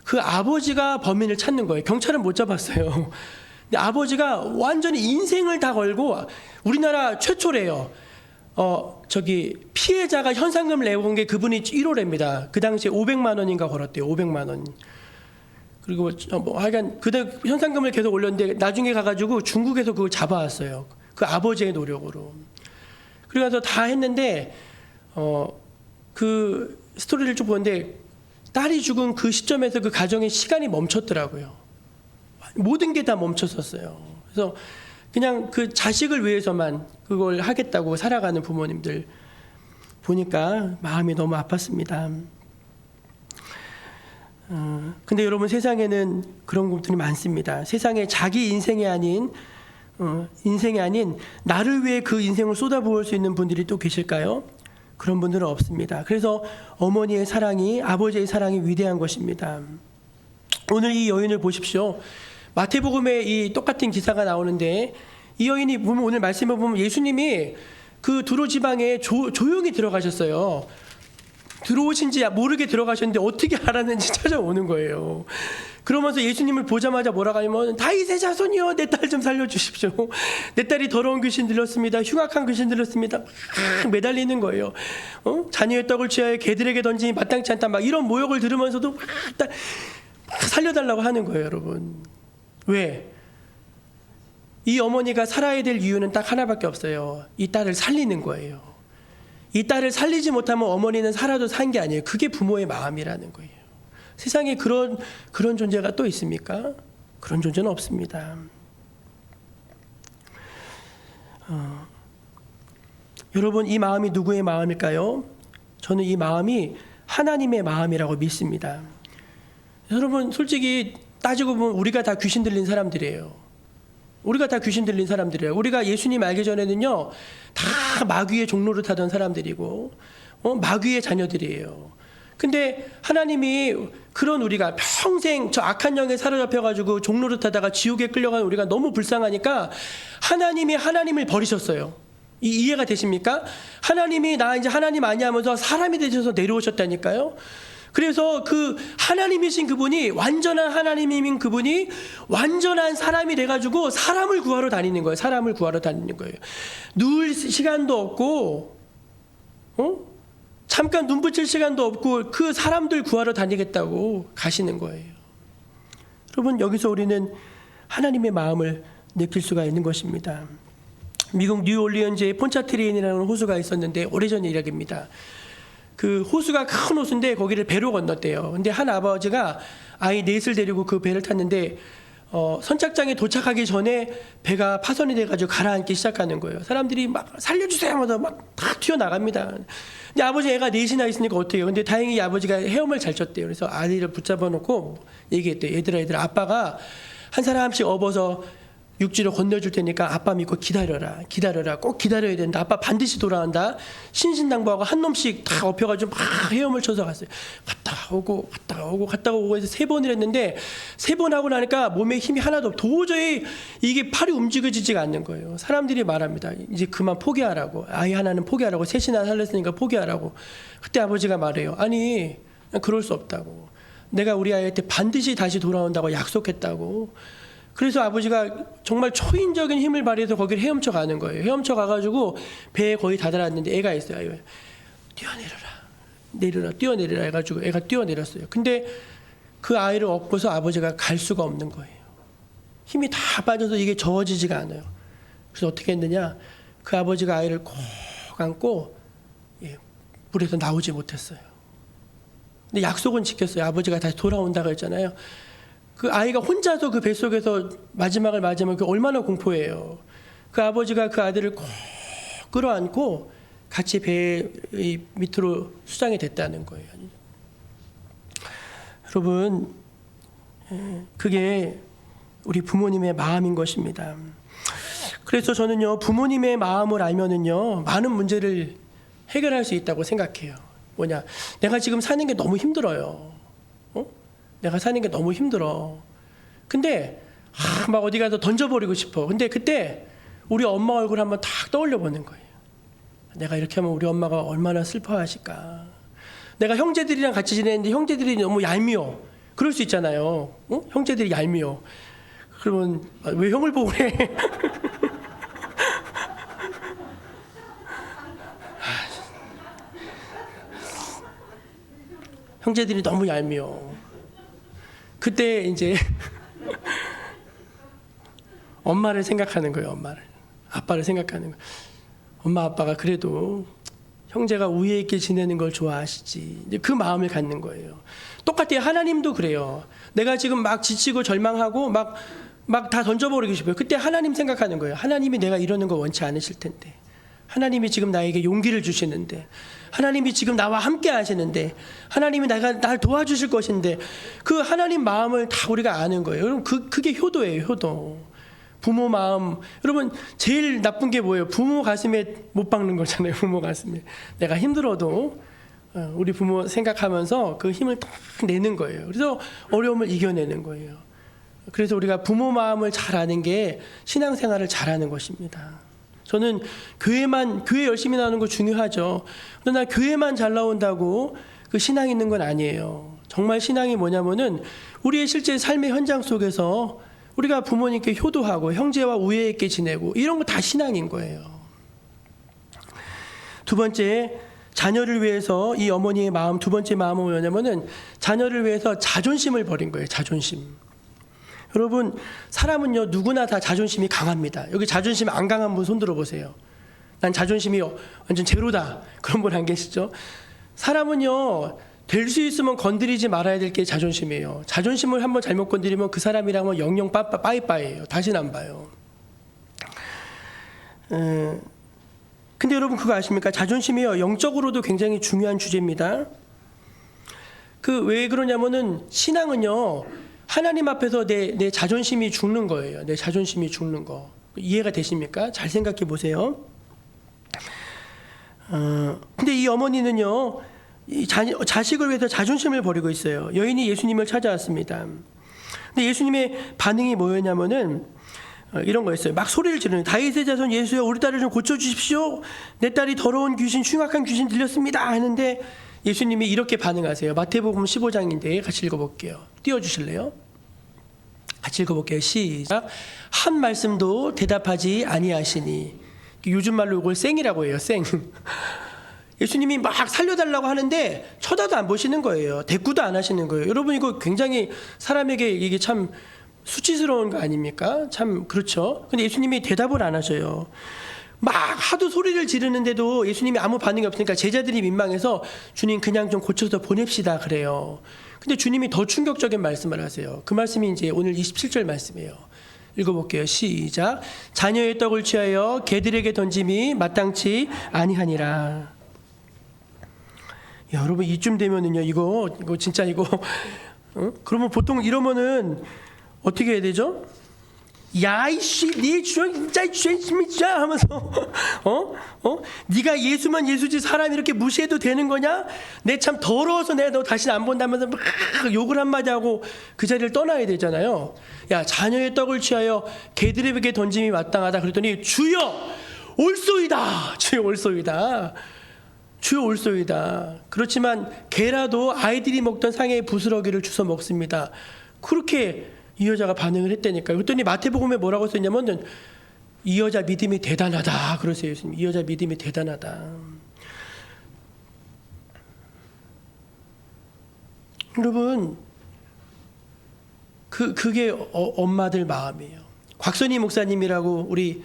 그 아버지가 범인을 찾는 거예요. 경찰은 못 잡았어요. 근데 아버지가 완전히 인생을 다 걸고, 우리나라 최초래요. 피해자가 현상금을 내고 온 게 그분이 1호래입니다. 그 당시에 500만 원인가 걸었대요. 500만 원. 그리고 하여간 현상금을 계속 올렸는데 나중에 가가지고 중국에서 그걸 잡아왔어요. 그 아버지의 노력으로. 그래서 다 했는데 그 스토리를 쭉 보는데 딸이 죽은 그 시점에서 그 가정의 시간이 멈췄더라고요. 모든 게 다 멈췄었어요. 그래서 그냥 그 자식을 위해서만 그걸 하겠다고 살아가는 부모님들 보니까 마음이 너무 아팠습니다. 근데 여러분, 세상에는 그런 것들이 많습니다. 세상에 자기 인생이 아닌 나를 위해 그 인생을 쏟아부을 수 있는 분들이 또 계실까요? 그런 분들은 없습니다. 그래서 어머니의 사랑이, 아버지의 사랑이 위대한 것입니다. 오늘 이 여인을 보십시오. 마태복음에 이 똑같은 기사가 나오는데, 이 여인이 보면, 오늘 말씀을 보면 예수님이 그 두로 지방에 조용히 들어가셨어요. 들어오신지 모르게 들어가셨는데 어떻게 알았는지 찾아오는 거예요. 그러면서 예수님을 보자마자 뭐라고 하냐면, 다윗의 자손이여, 내 딸 좀 살려주십시오. 내 딸이 더러운 귀신 들렸습니다. 흉악한 귀신 들렸습니다. 막 매달리는 거예요. 자녀의 떡을 취하여 개들에게 던지니 마땅치 않다. 막 이런 모욕을 들으면서도 막 살려달라고 하는 거예요, 여러분. 왜? 이 어머니가 살아야 될 이유는 딱 하나밖에 없어요. 이 딸을 살리는 거예요. 이 딸을 살리지 못하면 어머니는 살아도 산 게 아니에요. 그게 부모의 마음이라는 거예요. 세상에 그런 존재가 또 있습니까? 그런 존재는 없습니다. 여러분, 이 마음이 누구의 마음일까요? 저는 이 마음이 하나님의 마음이라고 믿습니다. 여러분, 솔직히 따지고 보면 우리가 다 귀신 들린 사람들이에요. 우리가 다 귀신 들린 사람들이에요. 우리가 예수님 알기 전에는요, 다 마귀의 종로를 타던 사람들이고 마귀의 자녀들이에요. 근데 하나님이 그런 우리가 평생 저 악한 영에 사로잡혀가지고 종로를 타다가 지옥에 끌려간 우리가 너무 불쌍하니까 하나님이 하나님을 버리셨어요. 이해가 되십니까? 하나님이 나 이제 하나님 아니야 하면서 사람이 되셔서 내려오셨다니까요. 그래서 그 하나님이신 그분이, 완전한 하나님인 그분이 완전한 사람이 돼가지고 사람을 구하러 다니는 거예요. 사람을 구하러 다니는 거예요. 누울 시간도 없고, 잠깐 눈 붙일 시간도 없고 그 사람들 구하러 다니겠다고 가시는 거예요. 여러분, 여기서 우리는 하나님의 마음을 느낄 수가 있는 것입니다. 미국 뉴올리언즈에 폰차트레인이라는 호수가 있었는데, 오래전 이야기입니다. 그 호수가 큰 호수인데 거기를 배로 건넜대요. 근데 한 아버지가 아이 넷을 데리고 그 배를 탔는데 선착장에 도착하기 전에 배가 파손이 돼가지고 가라앉기 시작하는 거예요. 사람들이 막 살려주세요 하면서 막 다 튀어나갑니다. 근데 아버지 애가 넷이나 있으니까 어떻게 해요? 근데 다행히 아버지가 헤엄을 잘 쳤대요. 그래서 아이를 붙잡아 놓고 얘기했대요. 얘들아, 아빠가 한 사람씩 업어서 육지로 건너줄 테니까 아빠 믿고 기다려라. 꼭 기다려야 된다. 아빠 반드시 돌아온다. 신신당부하고 한 놈씩 다 업혀가지고 막 헤엄을 쳐서 갔어요. 갔다가 오고 해서 3번을 했는데, 3번 하고 나니까 몸에 힘이 하나도 없고 도저히 이게 팔이 움직여지지가 않는 거예요. 사람들이 말합니다. 이제 그만 포기하라고. 아이 하나는 포기하라고. 셋이나 살렸으니까 포기하라고. 그때 아버지가 말해요. 아니, 그럴 수 없다고. 내가 우리 아이한테 반드시 다시 돌아온다고 약속했다고. 그래서 아버지가 정말 초인적인 힘을 발휘해서 거기를 헤엄쳐 가는 거예요. 헤엄쳐 가가지고 배에 거의 다다랐는데 애가 있어요. 뛰어내려라. 내려라, 뛰어내리라 해가지고 애가 뛰어내렸어요. 근데 그 아이를 업고서 아버지가 갈 수가 없는 거예요. 힘이 다 빠져서 이게 저어지지가 않아요. 그래서 어떻게 했느냐? 그 아버지가 아이를 꼭 안고 물에서 나오지 못했어요. 근데 약속은 지켰어요. 아버지가 다시 돌아온다고 했잖아요. 그 아이가 혼자서 그 뱃속에서 마지막을 맞으면 그 얼마나 공포해요. 그 아버지가 그 아들을 꼭 끌어안고 같이 배 밑으로 수장이 됐다는 거예요. 여러분, 그게 우리 부모님의 마음인 것입니다. 그래서 저는요, 부모님의 마음을 알면은요, 많은 문제를 해결할 수 있다고 생각해요. 뭐냐, 내가 지금 사는 게 너무 힘들어요. 내가 사는 게 너무 힘들어. 근데 막 어디 가서 던져버리고 싶어. 근데 그때 우리 엄마 얼굴 한번 딱 떠올려 보는 거예요. 내가 이렇게 하면 우리 엄마가 얼마나 슬퍼하실까. 내가 형제들이랑 같이 지내는데 형제들이 너무 얄미워. 그럴 수 있잖아요. 형제들이 얄미워. 그러면 왜 형을 보고 그래? 형제들이 너무 얄미워. 그때 이제 엄마를 생각하는 거예요. 엄마를. 아빠를 생각하는 거예요. 엄마 아빠가 그래도 형제가 우애 있게 지내는 걸 좋아하시지. 이제 그 마음을 갖는 거예요. 똑같아요. 하나님도 그래요. 내가 지금 막 지치고 절망하고 막 다 던져버리고 싶어요. 그때 하나님 생각하는 거예요. 하나님이 내가 이러는 거 원치 않으실 텐데. 하나님이 지금 나에게 용기를 주시는데, 하나님이 지금 나와 함께 하시는데, 하나님이 날 도와주실 것인데, 그 하나님 마음을 다 우리가 아는 거예요. 여러분, 그게 효도예요, 효도. 부모 마음. 여러분, 제일 나쁜 게 뭐예요? 부모 가슴에 못 박는 거잖아요, 부모 가슴에. 내가 힘들어도 우리 부모 생각하면서 그 힘을 딱 내는 거예요. 그래서 어려움을 이겨내는 거예요. 그래서 우리가 부모 마음을 잘 아는 게 신앙생활을 잘하는 것입니다. 저는 교회 열심히 나오는 거 중요하죠. 그러나 교회만 잘 나온다고 그 신앙이 있는 건 아니에요. 정말 신앙이 뭐냐면은 우리의 실제 삶의 현장 속에서 우리가 부모님께 효도하고 형제와 우애 있게 지내고 이런 거 다 신앙인 거예요. 두 번째, 자녀를 위해서 이 어머니의 마음, 두 번째 마음은 뭐냐면은 자녀를 위해서 자존심을 버린 거예요. 자존심. 여러분, 사람은요, 누구나 다 자존심이 강합니다. 여기 자존심 안 강한 분 손 들어보세요. 난 자존심이 완전 제로다. 그런 분 안 계시죠? 사람은요, 될 수 있으면 건드리지 말아야 될 게 자존심이에요. 자존심을 한번 잘못 건드리면 그 사람이랑은 영영 빠이빠이예요. 다시는 안 봐요. 근데 여러분 그거 아십니까? 자존심이요, 영적으로도 굉장히 중요한 주제입니다. 왜 그러냐면은 신앙은요, 하나님 앞에서 내 자존심이 죽는 거예요. 내 자존심이 죽는 거. 이해가 되십니까? 잘 생각해 보세요. 근데 이 어머니는요, 이 자식을 위해서 자존심을 버리고 있어요. 여인이 예수님을 찾아왔습니다. 근데 예수님의 반응이 뭐였냐면은 이런 거였어요. 막 소리를 지르는, 다윗의 자손 예수여, 우리 딸을 좀 고쳐주십시오. 내 딸이 더러운 귀신, 흉악한 귀신 들렸습니다 하는데 예수님이 이렇게 반응하세요. 마태복음 15장인데 같이 읽어볼게요. 띄워주실래요? 같이 읽어볼게요. 시작. 한 말씀도 대답하지 아니하시니. 요즘 말로 이걸 쌩이라고 해요. 쌩. 예수님이 막 살려달라고 하는데 쳐다도 안 보시는 거예요. 대꾸도 안 하시는 거예요. 여러분, 이거 굉장히 사람에게 이게 참 수치스러운 거 아닙니까? 참 그렇죠. 근데 예수님이 대답을 안 하셔요. 막 하도 소리를 지르는데도 예수님이 아무 반응이 없으니까 제자들이 민망해서 주님 그냥 좀 고쳐서 보냅시다 그래요. 근데 주님이 더 충격적인 말씀을 하세요. 그 말씀이 이제 오늘 27절 말씀이에요. 읽어볼게요. 시작. 자녀의 떡을 취하여 개들에게 던짐이 마땅치 아니하니라. 야, 여러분, 이쯤 되면은요, 이거 진짜 이거 그러면 보통 이러면은 어떻게 해야 되죠? 야, 이씨, 네 진짜 진짜 하면서 네가 예수만 예수지 사람 이렇게 무시해도 되는 거냐? 내 참 더러워서 내가 너 다시 안 본다면서 막 욕을 한마디 하고 그 자리를 떠나야 되잖아요. 야, 자녀의 떡을 취하여 개들에게 던짐이 마땅하다 그랬더니 주여 올소이다. 주여 올소이다. 주여 올소이다. 그렇지만 개라도 아이들이 먹던 상의 부스러기를 주워 먹습니다. 그렇게 이 여자가 반응을 했다니까요. 그랬더니 마태복음에 뭐라고 썼냐면 이 여자 믿음이 대단하다 그러세요. 예수님. 이 여자 믿음이 대단하다. 여러분, 그게 엄마들 마음이에요. 곽선희 목사님이라고 우리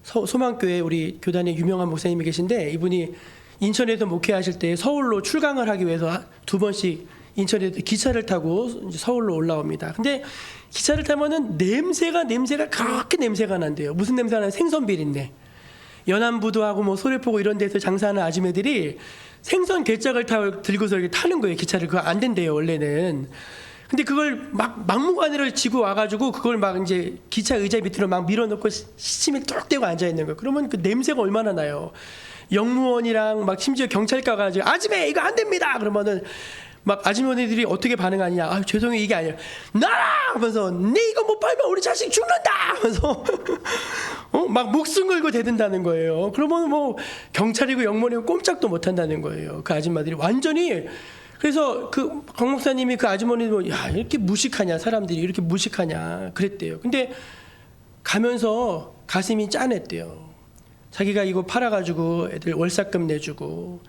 소망교회 우리 교단에 유명한 목사님이 계신데, 이분이 인천에서 목회하실 때 서울로 출강을 하기 위해서 2번씩 인천에서 기차를 타고 이제 서울로 올라옵니다. 근데 기차를 타면은 냄새가 그렇게 냄새가 난대요. 무슨 냄새가 나요? 생선 비린내. 연안부두하고 뭐 소래포구 이런 데서 장사하는 아줌매들이 생선 게짝을 들고서 이렇게 타는 거예요. 기차를. 그거 안 된대요, 원래는. 근데 그걸 막 막무가내를 지고 와가지고 그걸 막 이제 기차 의자 밑으로 막 밀어넣고 시침이 뚝 떼고 앉아 있는 거예요. 그러면 그 냄새가 얼마나 나요. 영무원이랑 막 심지어 경찰가 가지고 아줌매 이거 안 됩니다. 그러면은 막 아주머니들이 어떻게 반응하느냐. 아, 죄송해요, 이게 아니에요. 나라! 하면서 네 이거 못 팔면 우리 자식 죽는다! 하면서 막 목숨 걸고 대든다는 거예요. 그러면 뭐 경찰이고 영무원이고 꼼짝도 못 한다는 거예요. 그 아줌마들이 완전히. 그래서 그 강 목사님이 그 아주머니도 야, 이렇게 무식하냐, 사람들이 이렇게 무식하냐 그랬대요. 근데 가면서 가슴이 짠했대요. 자기가 이거 팔아가지고 애들 월삭금 내주고,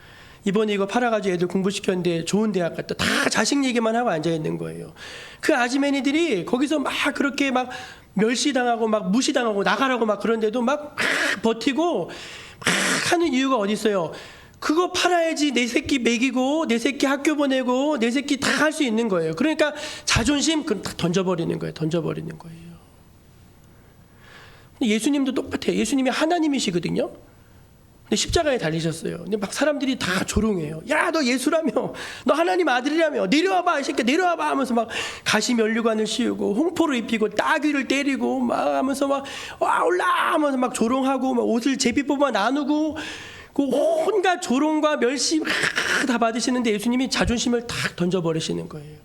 이번에 이거 팔아가지고 애들 공부시켰는데 좋은 대학 갔다, 다 자식 얘기만 하고 앉아있는 거예요. 그 아주머니들이 거기서 막 그렇게 막 멸시당하고 막 무시당하고 나가라고 막 그런데도 막 버티고 막 하는 이유가 어디 있어요. 그거 팔아야지 내 새끼 먹이고 내 새끼 학교 보내고 내 새끼 다 할 수 있는 거예요. 그러니까 자존심 그럼 다 던져버리는 거예요. 예수님도 똑같아요. 예수님이 하나님이시거든요. 근데 십자가에 달리셨어요. 근데 막 사람들이 다 조롱해요. 야, 너 예수라며, 너 하나님 아들이라며, 내려와봐 이 새끼, 내려와봐 하면서 막 가시 면류관을 씌우고 홍포를 입히고 따귀를 때리고 막 하면서 막 와 올라 하면서 막 조롱하고 막 옷을 제비 뽑아 나누고 그 온갖 조롱과 멸시 다 받으시는데 예수님이 자존심을 탁 던져버리시는 거예요.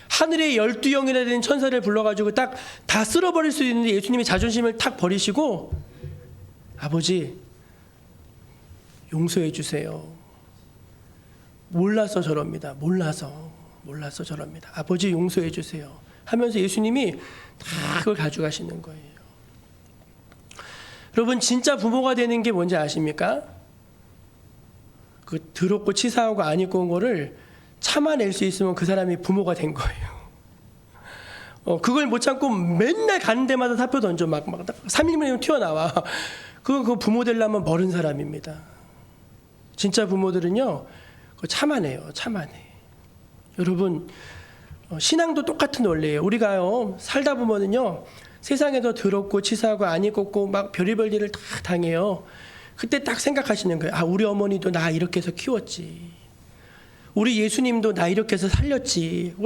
하늘의 12영이나 되는 천사를 불러가지고 딱 다 쓸어버릴 수 있는데 예수님이 자존심을 탁 버리시고, 아버지 용서해 주세요. 몰라서 저럽니다. 몰라서 저럽니다. 아버지 용서해 주세요 하면서 예수님이 다 그걸 가져가시는 거예요. 여러분, 진짜 부모가 되는 게 뭔지 아십니까? 그 더럽고 치사하고 안 입고 온 거를 참아낼 수 있으면 그 사람이 부모가 된 거예요. 그걸 못 참고 맨날 가는 데마다 사표 던져 막 3일이면 튀어나와. 그거 부모 되려면 멀은 사람입니다. 진짜 부모들은요, 그거 참아내요. 여러분, 신앙도 똑같은 원리예요. 우리가요, 살다 보면은요, 세상에서 더럽고 치사하고 안 입고 막 별의별 일을 다 당해요. 그때 딱 생각하시는 거예요. 아, 우리 어머니도 나 이렇게 해서 키웠지. 우리 예수님도 나 이렇게 해서 살렸지.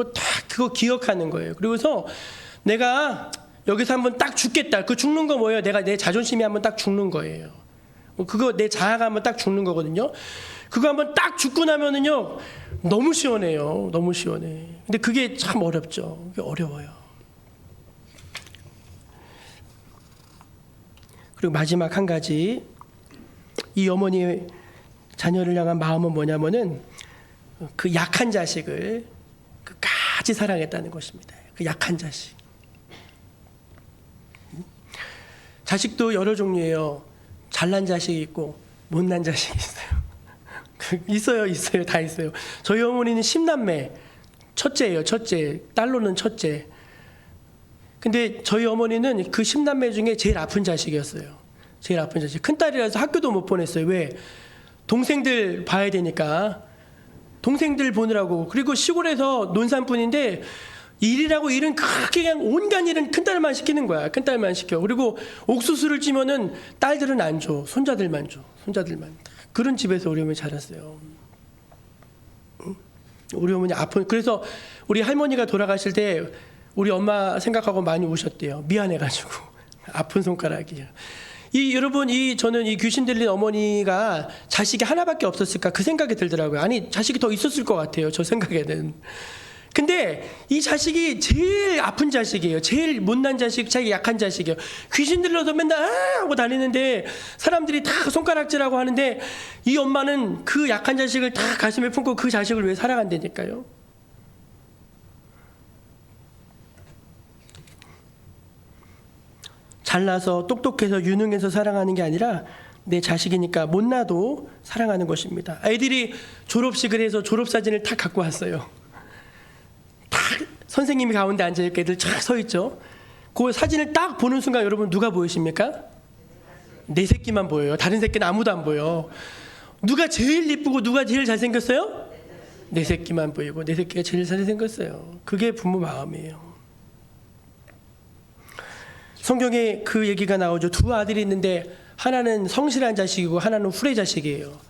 그거 기억하는 거예요. 그리고서 내가 여기서 한번 딱 죽겠다. 그 죽는 거 뭐예요? 내가 내 자존심이 한번 딱 죽는 거예요. 그거 내 자아가 한번 딱 죽는 거거든요. 그거 한번 딱 죽고 나면은요, 너무 시원해요. 너무 시원해. 근데 그게 참 어렵죠. 그게 어려워요. 그리고 마지막 한 가지, 이 어머니의 자녀를 향한 마음은 뭐냐면은 그 약한 자식을 끝까지 사랑했다는 것입니다. 그 약한 자식. 자식도 여러 종류예요. 잘난 자식이 있고 못난 자식이 있어요. 있어요. 다 있어요. 저희 어머니는 10남매 첫째예요. 딸로는 첫째. 근데 저희 어머니는 그 10남매 중에 제일 아픈 자식이었어요. 제일 아픈 자식. 큰딸이라서 학교도 못 보냈어요. 왜? 동생들 봐야 되니까. 동생들 보느라고. 그리고 시골에서 논산뿐인데 일은 그렇게 그냥 온갖 일은 큰딸만 시키는 거야. 큰딸만 시켜. 그리고 옥수수를 찌면은 딸들은 안 줘. 손자들만 줘. 그런 집에서 우리 어머니 자랐어요. 우리 어머니 그래서 우리 할머니가 돌아가실 때 우리 엄마 생각하고 많이 우셨대요. 미안해가지고. 아픈 손가락이야. 여러분, 저는 이 귀신 들린 어머니가 자식이 하나밖에 없었을까 그 생각이 들더라고요. 아니, 자식이 더 있었을 것 같아요. 저 생각에는. 근데 이 자식이 제일 아픈 자식이에요. 제일 못난 자식, 자기 약한 자식이에요. 귀신 들려서 맨날 하고 다니는데 사람들이 다 손가락질하고 하는데 이 엄마는 그 약한 자식을 다 가슴에 품고 그 자식을 왜 사랑한다니까요. 잘나서 똑똑해서 유능해서 사랑하는 게 아니라 내 자식이니까 못나도 사랑하는 것입니다. 아이들이 졸업식을 해서 졸업사진을 다 갖고 왔어요. 선생님이 가운데 앉아있고 애들 쫙 서 있죠. 그 사진을 딱 보는 순간 여러분 누가 보이십니까? 내 새끼만 보여요. 다른 새끼는 아무도 안 보여. 누가 제일 이쁘고 누가 제일 잘생겼어요? 내 새끼만 보이고 내 새끼가 제일 잘생겼어요. 그게 부모 마음이에요. 성경에 그 얘기가 나오죠. 두 아들이 있는데 하나는 성실한 자식이고 하나는 후레 자식이에요.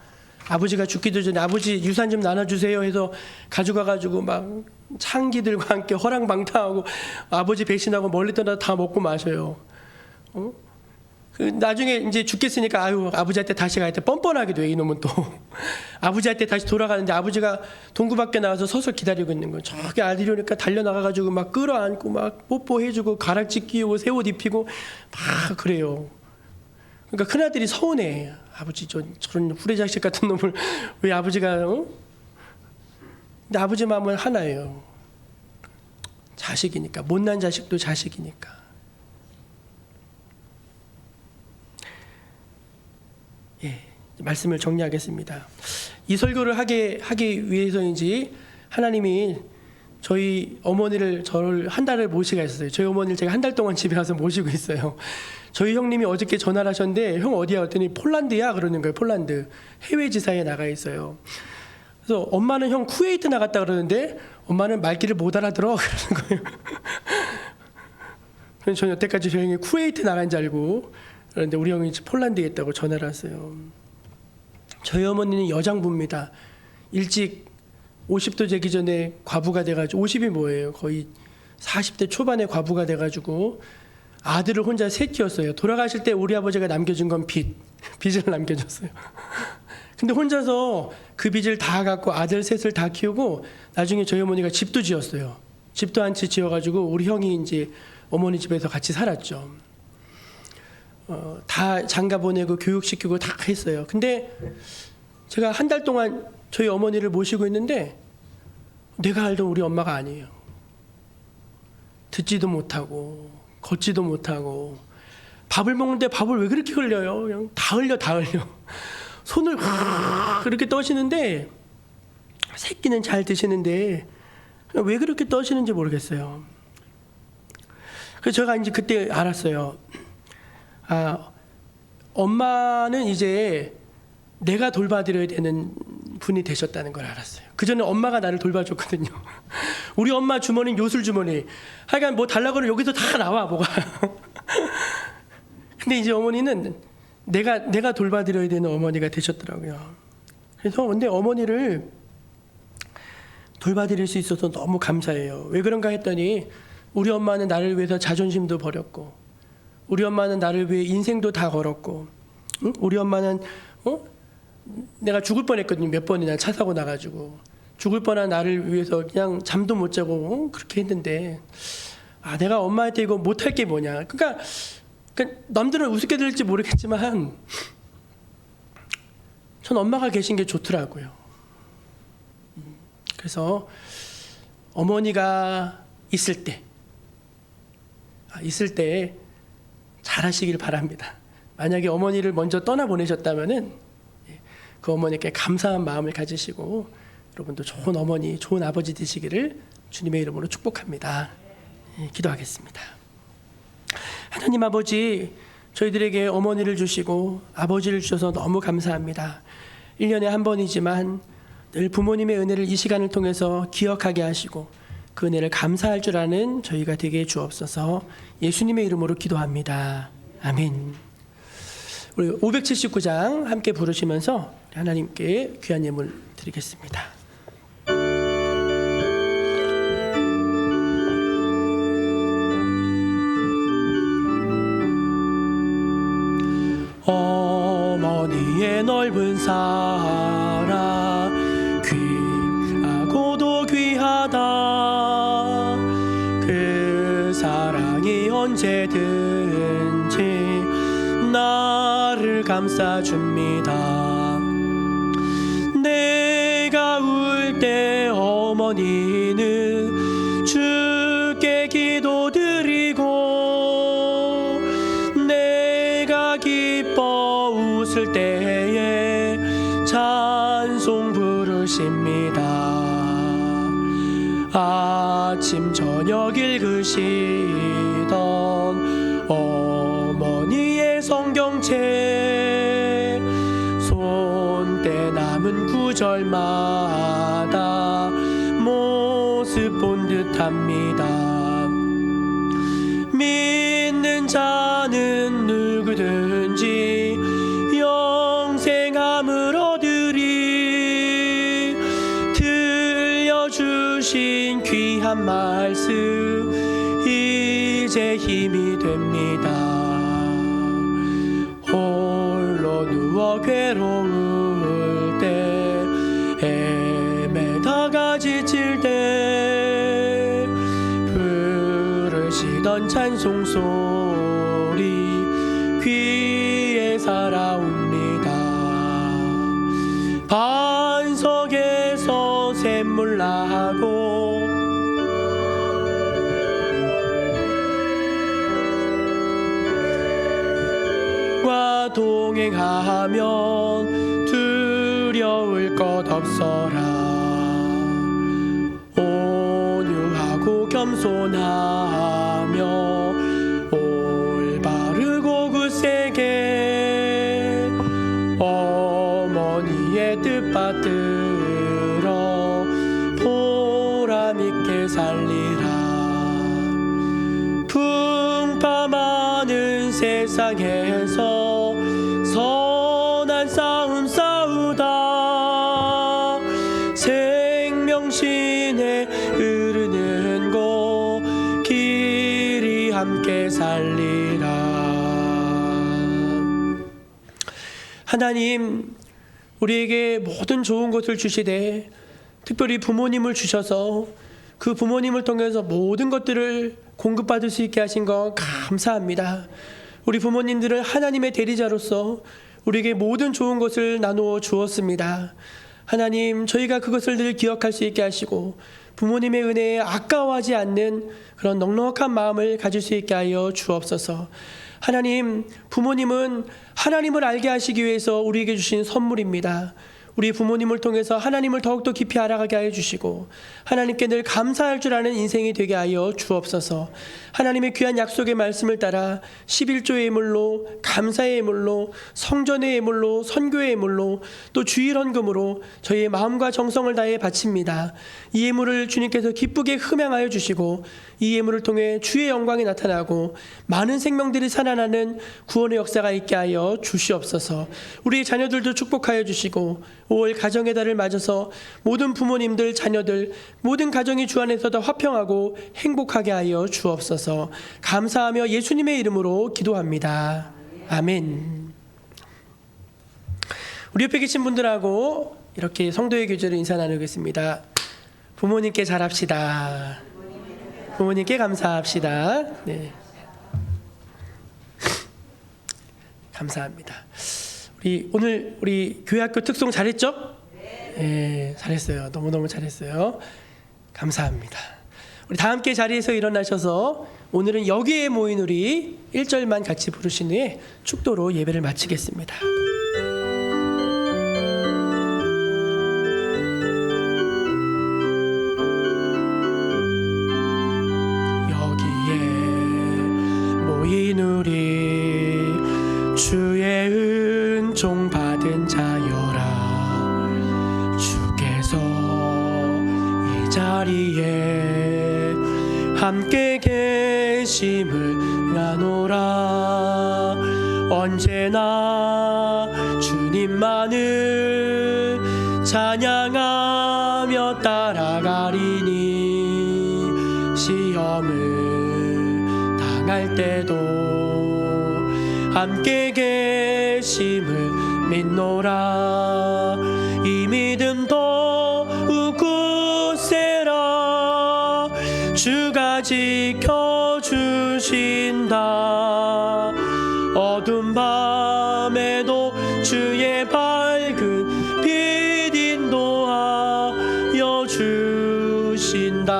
아버지가 죽기도 전에 아버지 유산 좀 나눠주세요 해서 가져가가지고 막 창기들과 함께 허랑방탕하고 아버지 배신하고 멀리 떠나 다 먹고 마셔요. 그 나중에 이제 죽겠으니까 아유 아버지한테 다시 가야 돼. 뻔뻔하게 돼 이놈은 또. 아버지한테 다시 돌아가는데 아버지가 동구 밖에 나와서 서서 기다리고 있는 거예요. 저기 아들이 오니까 달려나가가지고 막 끌어안고 막 뽀뽀해주고 가락지 끼우고 새 옷 입히고 막 그래요. 그러니까 큰아들이 서운해. 아버지 저런 후레자식 같은 놈을 왜 아버지가 근데 아버지 마음은 하나예요. 자식이니까. 못난 자식도 자식이니까. 예, 말씀을 정리하겠습니다. 이 설교를 하기 위해서인지 하나님이 저희 어머니를 저를 한 달을 모시게 했어요. 저희 어머니를 제가 한 달 동안 집에 가서 모시고 있어요. 저희 형님이 어저께 전화를 하셨는데 형 어디야? 그랬더니 폴란드야 그러는 거예요. 폴란드 해외 지사에 나가 있어요. 그래서 엄마는 형 쿠웨이트 나갔다 그러는데 엄마는 말귀를 못 알아들어 그러는 거예요. 그래서 저는 여태까지 저희 형이 쿠웨이트 나간 줄 알고 그런데 우리 형이 폴란드에 있다고 전화를 왔어요. 저희 어머니는 여장부입니다. 일찍 50도 되기 전에 과부가 돼가지고 50이 뭐예요? 거의 40대 초반에 과부가 돼가지고 아들을 혼자 셋 키웠어요. 돌아가실 때 우리 아버지가 남겨준 건 빚을 남겨줬어요. 근데 혼자서 그 빚을 다 갖고 아들 셋을 다 키우고 나중에 저희 어머니가 집도 지었어요. 집도 한 채 지어가지고 우리 형이 이제 어머니 집에서 같이 살았죠. 다 장가 보내고 교육시키고 다 했어요. 근데 제가 한 달 동안 저희 어머니를 모시고 있는데 내가 알던 우리 엄마가 아니에요. 듣지도 못하고 걷지도 못하고 밥을 먹는데 밥을 왜 그렇게 흘려요? 그냥 다 흘려. 손을 그렇게 떠시는데 새끼는 잘 드시는데 왜 그렇게 떠시는지 모르겠어요. 그래서 제가 이제 그때 알았어요. 아, 엄마는 이제 내가 돌봐드려야 되는 분이 되셨다는 걸 알았어요. 그전에 엄마가 나를 돌봐줬거든요. 우리 엄마 주머니는 요술 주머니. 하여간 뭐 달라고 하면 여기서 다 나와 뭐가. 근데 이제 어머니는 내가 돌봐드려야 되는 어머니가 되셨더라고요. 그래서 근데 어머니를 돌봐드릴 수 있어서 너무 감사해요. 왜 그런가 했더니 우리 엄마는 나를 위해서 자존심도 버렸고 우리 엄마는 나를 위해 인생도 다 걸었고 응? 우리 엄마는 내가 죽을 뻔했거든요. 몇 번이나 차 사고 나가지고 죽을 뻔한 나를 위해서 그냥 잠도 못 자고 그렇게 했는데 내가 엄마한테 이거 못할 게 뭐냐. 그러니까 남들은 우습게 들을지 모르겠지만 전 엄마가 계신 게 좋더라고요. 그래서 어머니가 있을 때 잘하시길 바랍니다. 만약에 어머니를 먼저 떠나보내셨다면은 그 어머니께 감사한 마음을 가지시고 여러분도 좋은 어머니, 좋은 아버지 되시기를 주님의 이름으로 축복합니다. 기도하겠습니다. 하나님 아버지, 저희들에게 어머니를 주시고 아버지를 주셔서 너무 감사합니다. 1년에 한 번이지만 늘 부모님의 은혜를 이 시간을 통해서 기억하게 하시고 그 은혜를 감사할 줄 아는 저희가 되게 주옵소서. 예수님의 이름으로 기도합니다. 아멘. 우리 579장 함께 부르시면서 하나님께 귀한 예물 드리겠습니다. 어머니의 넓은 사랑 귀하고도 귀하다. 그 사랑이 언제든지 나를 감싸줍니다. 내가 울 때 어머니는 주께 기도드리고 내가 기뻐 웃을 때에 찬송 부르십니다. 아침 저녁 읽으시던 어머니의 성경책 손때 남은 구절마다 모습 본 듯합니다. 믿는 자는 누구든지 영생함을 얻으리. 들려주신 귀한 말씀 이제 힘이 됩니다. 홀로 누워 괴로울 때 헤매다가 지칠 때 부르시던 찬송 소리 귀에 살아옵니다. 반석에서 샘물 나고 과 동행하면 두려울 것 없어라. 온유하고 겸손하며 올바르고 굳세게 어머니의 뜻 받들어 보람있게 살리라. 풍파많은 세상에서 선한 싸움 싸우다 생명신에 흐르는 곳 길이 함께 살리라. 하나님, 우리에게 모든 좋은 것을 주시되 특별히 부모님을 주셔서 그 부모님을 통해서 모든 것들을 공급받을 수 있게 하신 것 감사합니다. 우리 부모님들은 하나님의 대리자로서 우리에게 모든 좋은 것을 나누어 주었습니다. 하나님, 저희가 그것을 늘 기억할 수 있게 하시고 부모님의 은혜에 아까워하지 않는 그런 넉넉한 마음을 가질 수 있게 하여 주옵소서. 하나님, 부모님은 하나님을 알게 하시기 위해서 우리에게 주신 선물입니다. 우리 부모님을 통해서 하나님을 더욱더 깊이 알아가게 하여 주시고 하나님께 늘 감사할 줄 아는 인생이 되게 하여 주옵소서. 하나님의 귀한 약속의 말씀을 따라 11조의 예물로, 감사의 예물로, 성전의 예물로, 선교의 예물로, 또 주일 헌금으로 저희의 마음과 정성을 다해 바칩니다. 이 예물을 주님께서 기쁘게 흠양하여 주시고 이 예물을 통해 주의 영광이 나타나고 많은 생명들이 살아나는 구원의 역사가 있게 하여 주시옵소서. 우리 자녀들도 축복하여 주시고 5월 가정의 달을 맞아서 모든 부모님들, 자녀들, 모든 가정이 주 안에서 다 화평하고 행복하게 하여 주옵소서. 감사하며 예수님의 이름으로 기도합니다. 아멘. 우리 옆에 계신 분들하고 이렇게 성도의 교제로 인사 나누겠습니다. 부모님께 잘합시다. 부모님께 감사합시다. 네. 감사합니다. 오늘 우리 교회학교 특송 잘했죠? 네, 잘했어요. 너무너무 잘했어요. 감사합니다. 우리 다 함께 자리에서 일어나셔서 오늘은 여기에 모인 우리 1절만 같이 부르신 후에 축도로 예배를 마치겠습니다. 여기에 모인 우리 주의 은총 받은 자여라. 주께서 이 자리에 함께 계심을 아노라. 언제나 주님만을 찬양하며 따라가리니 시험을 당할 때도 함께 계심을 믿노라. 이 믿음 더욱 굳세라. 주가 지켜주신다. 어두운 밤에도 주의 밝은 빛 인도하여 주신다.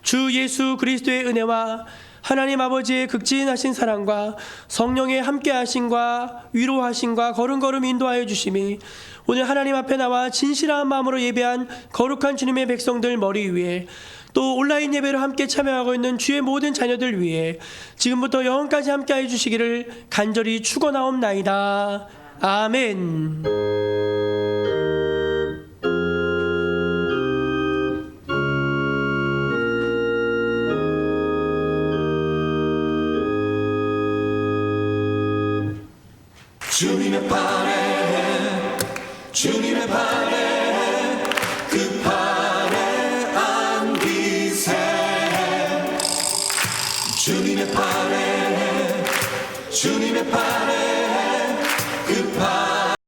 주 예수 그리스도의 은혜와 하나님 아버지의 극진하신 사랑과 성령의 함께하심과 위로하심과 걸음걸음 인도하여 주심이 오늘 하나님 앞에 나와 진실한 마음으로 예배한 거룩한 주님의 백성들 머리 위에 또 온라인 예배로 함께 참여하고 있는 주의 모든 자녀들 위해 지금부터 영원까지 함께 해주시기를 간절히 축원하옵나이다. 아멘. 주님의 판에 주님의 판에 그 판에 안기세 주님의 판에 주님의 판에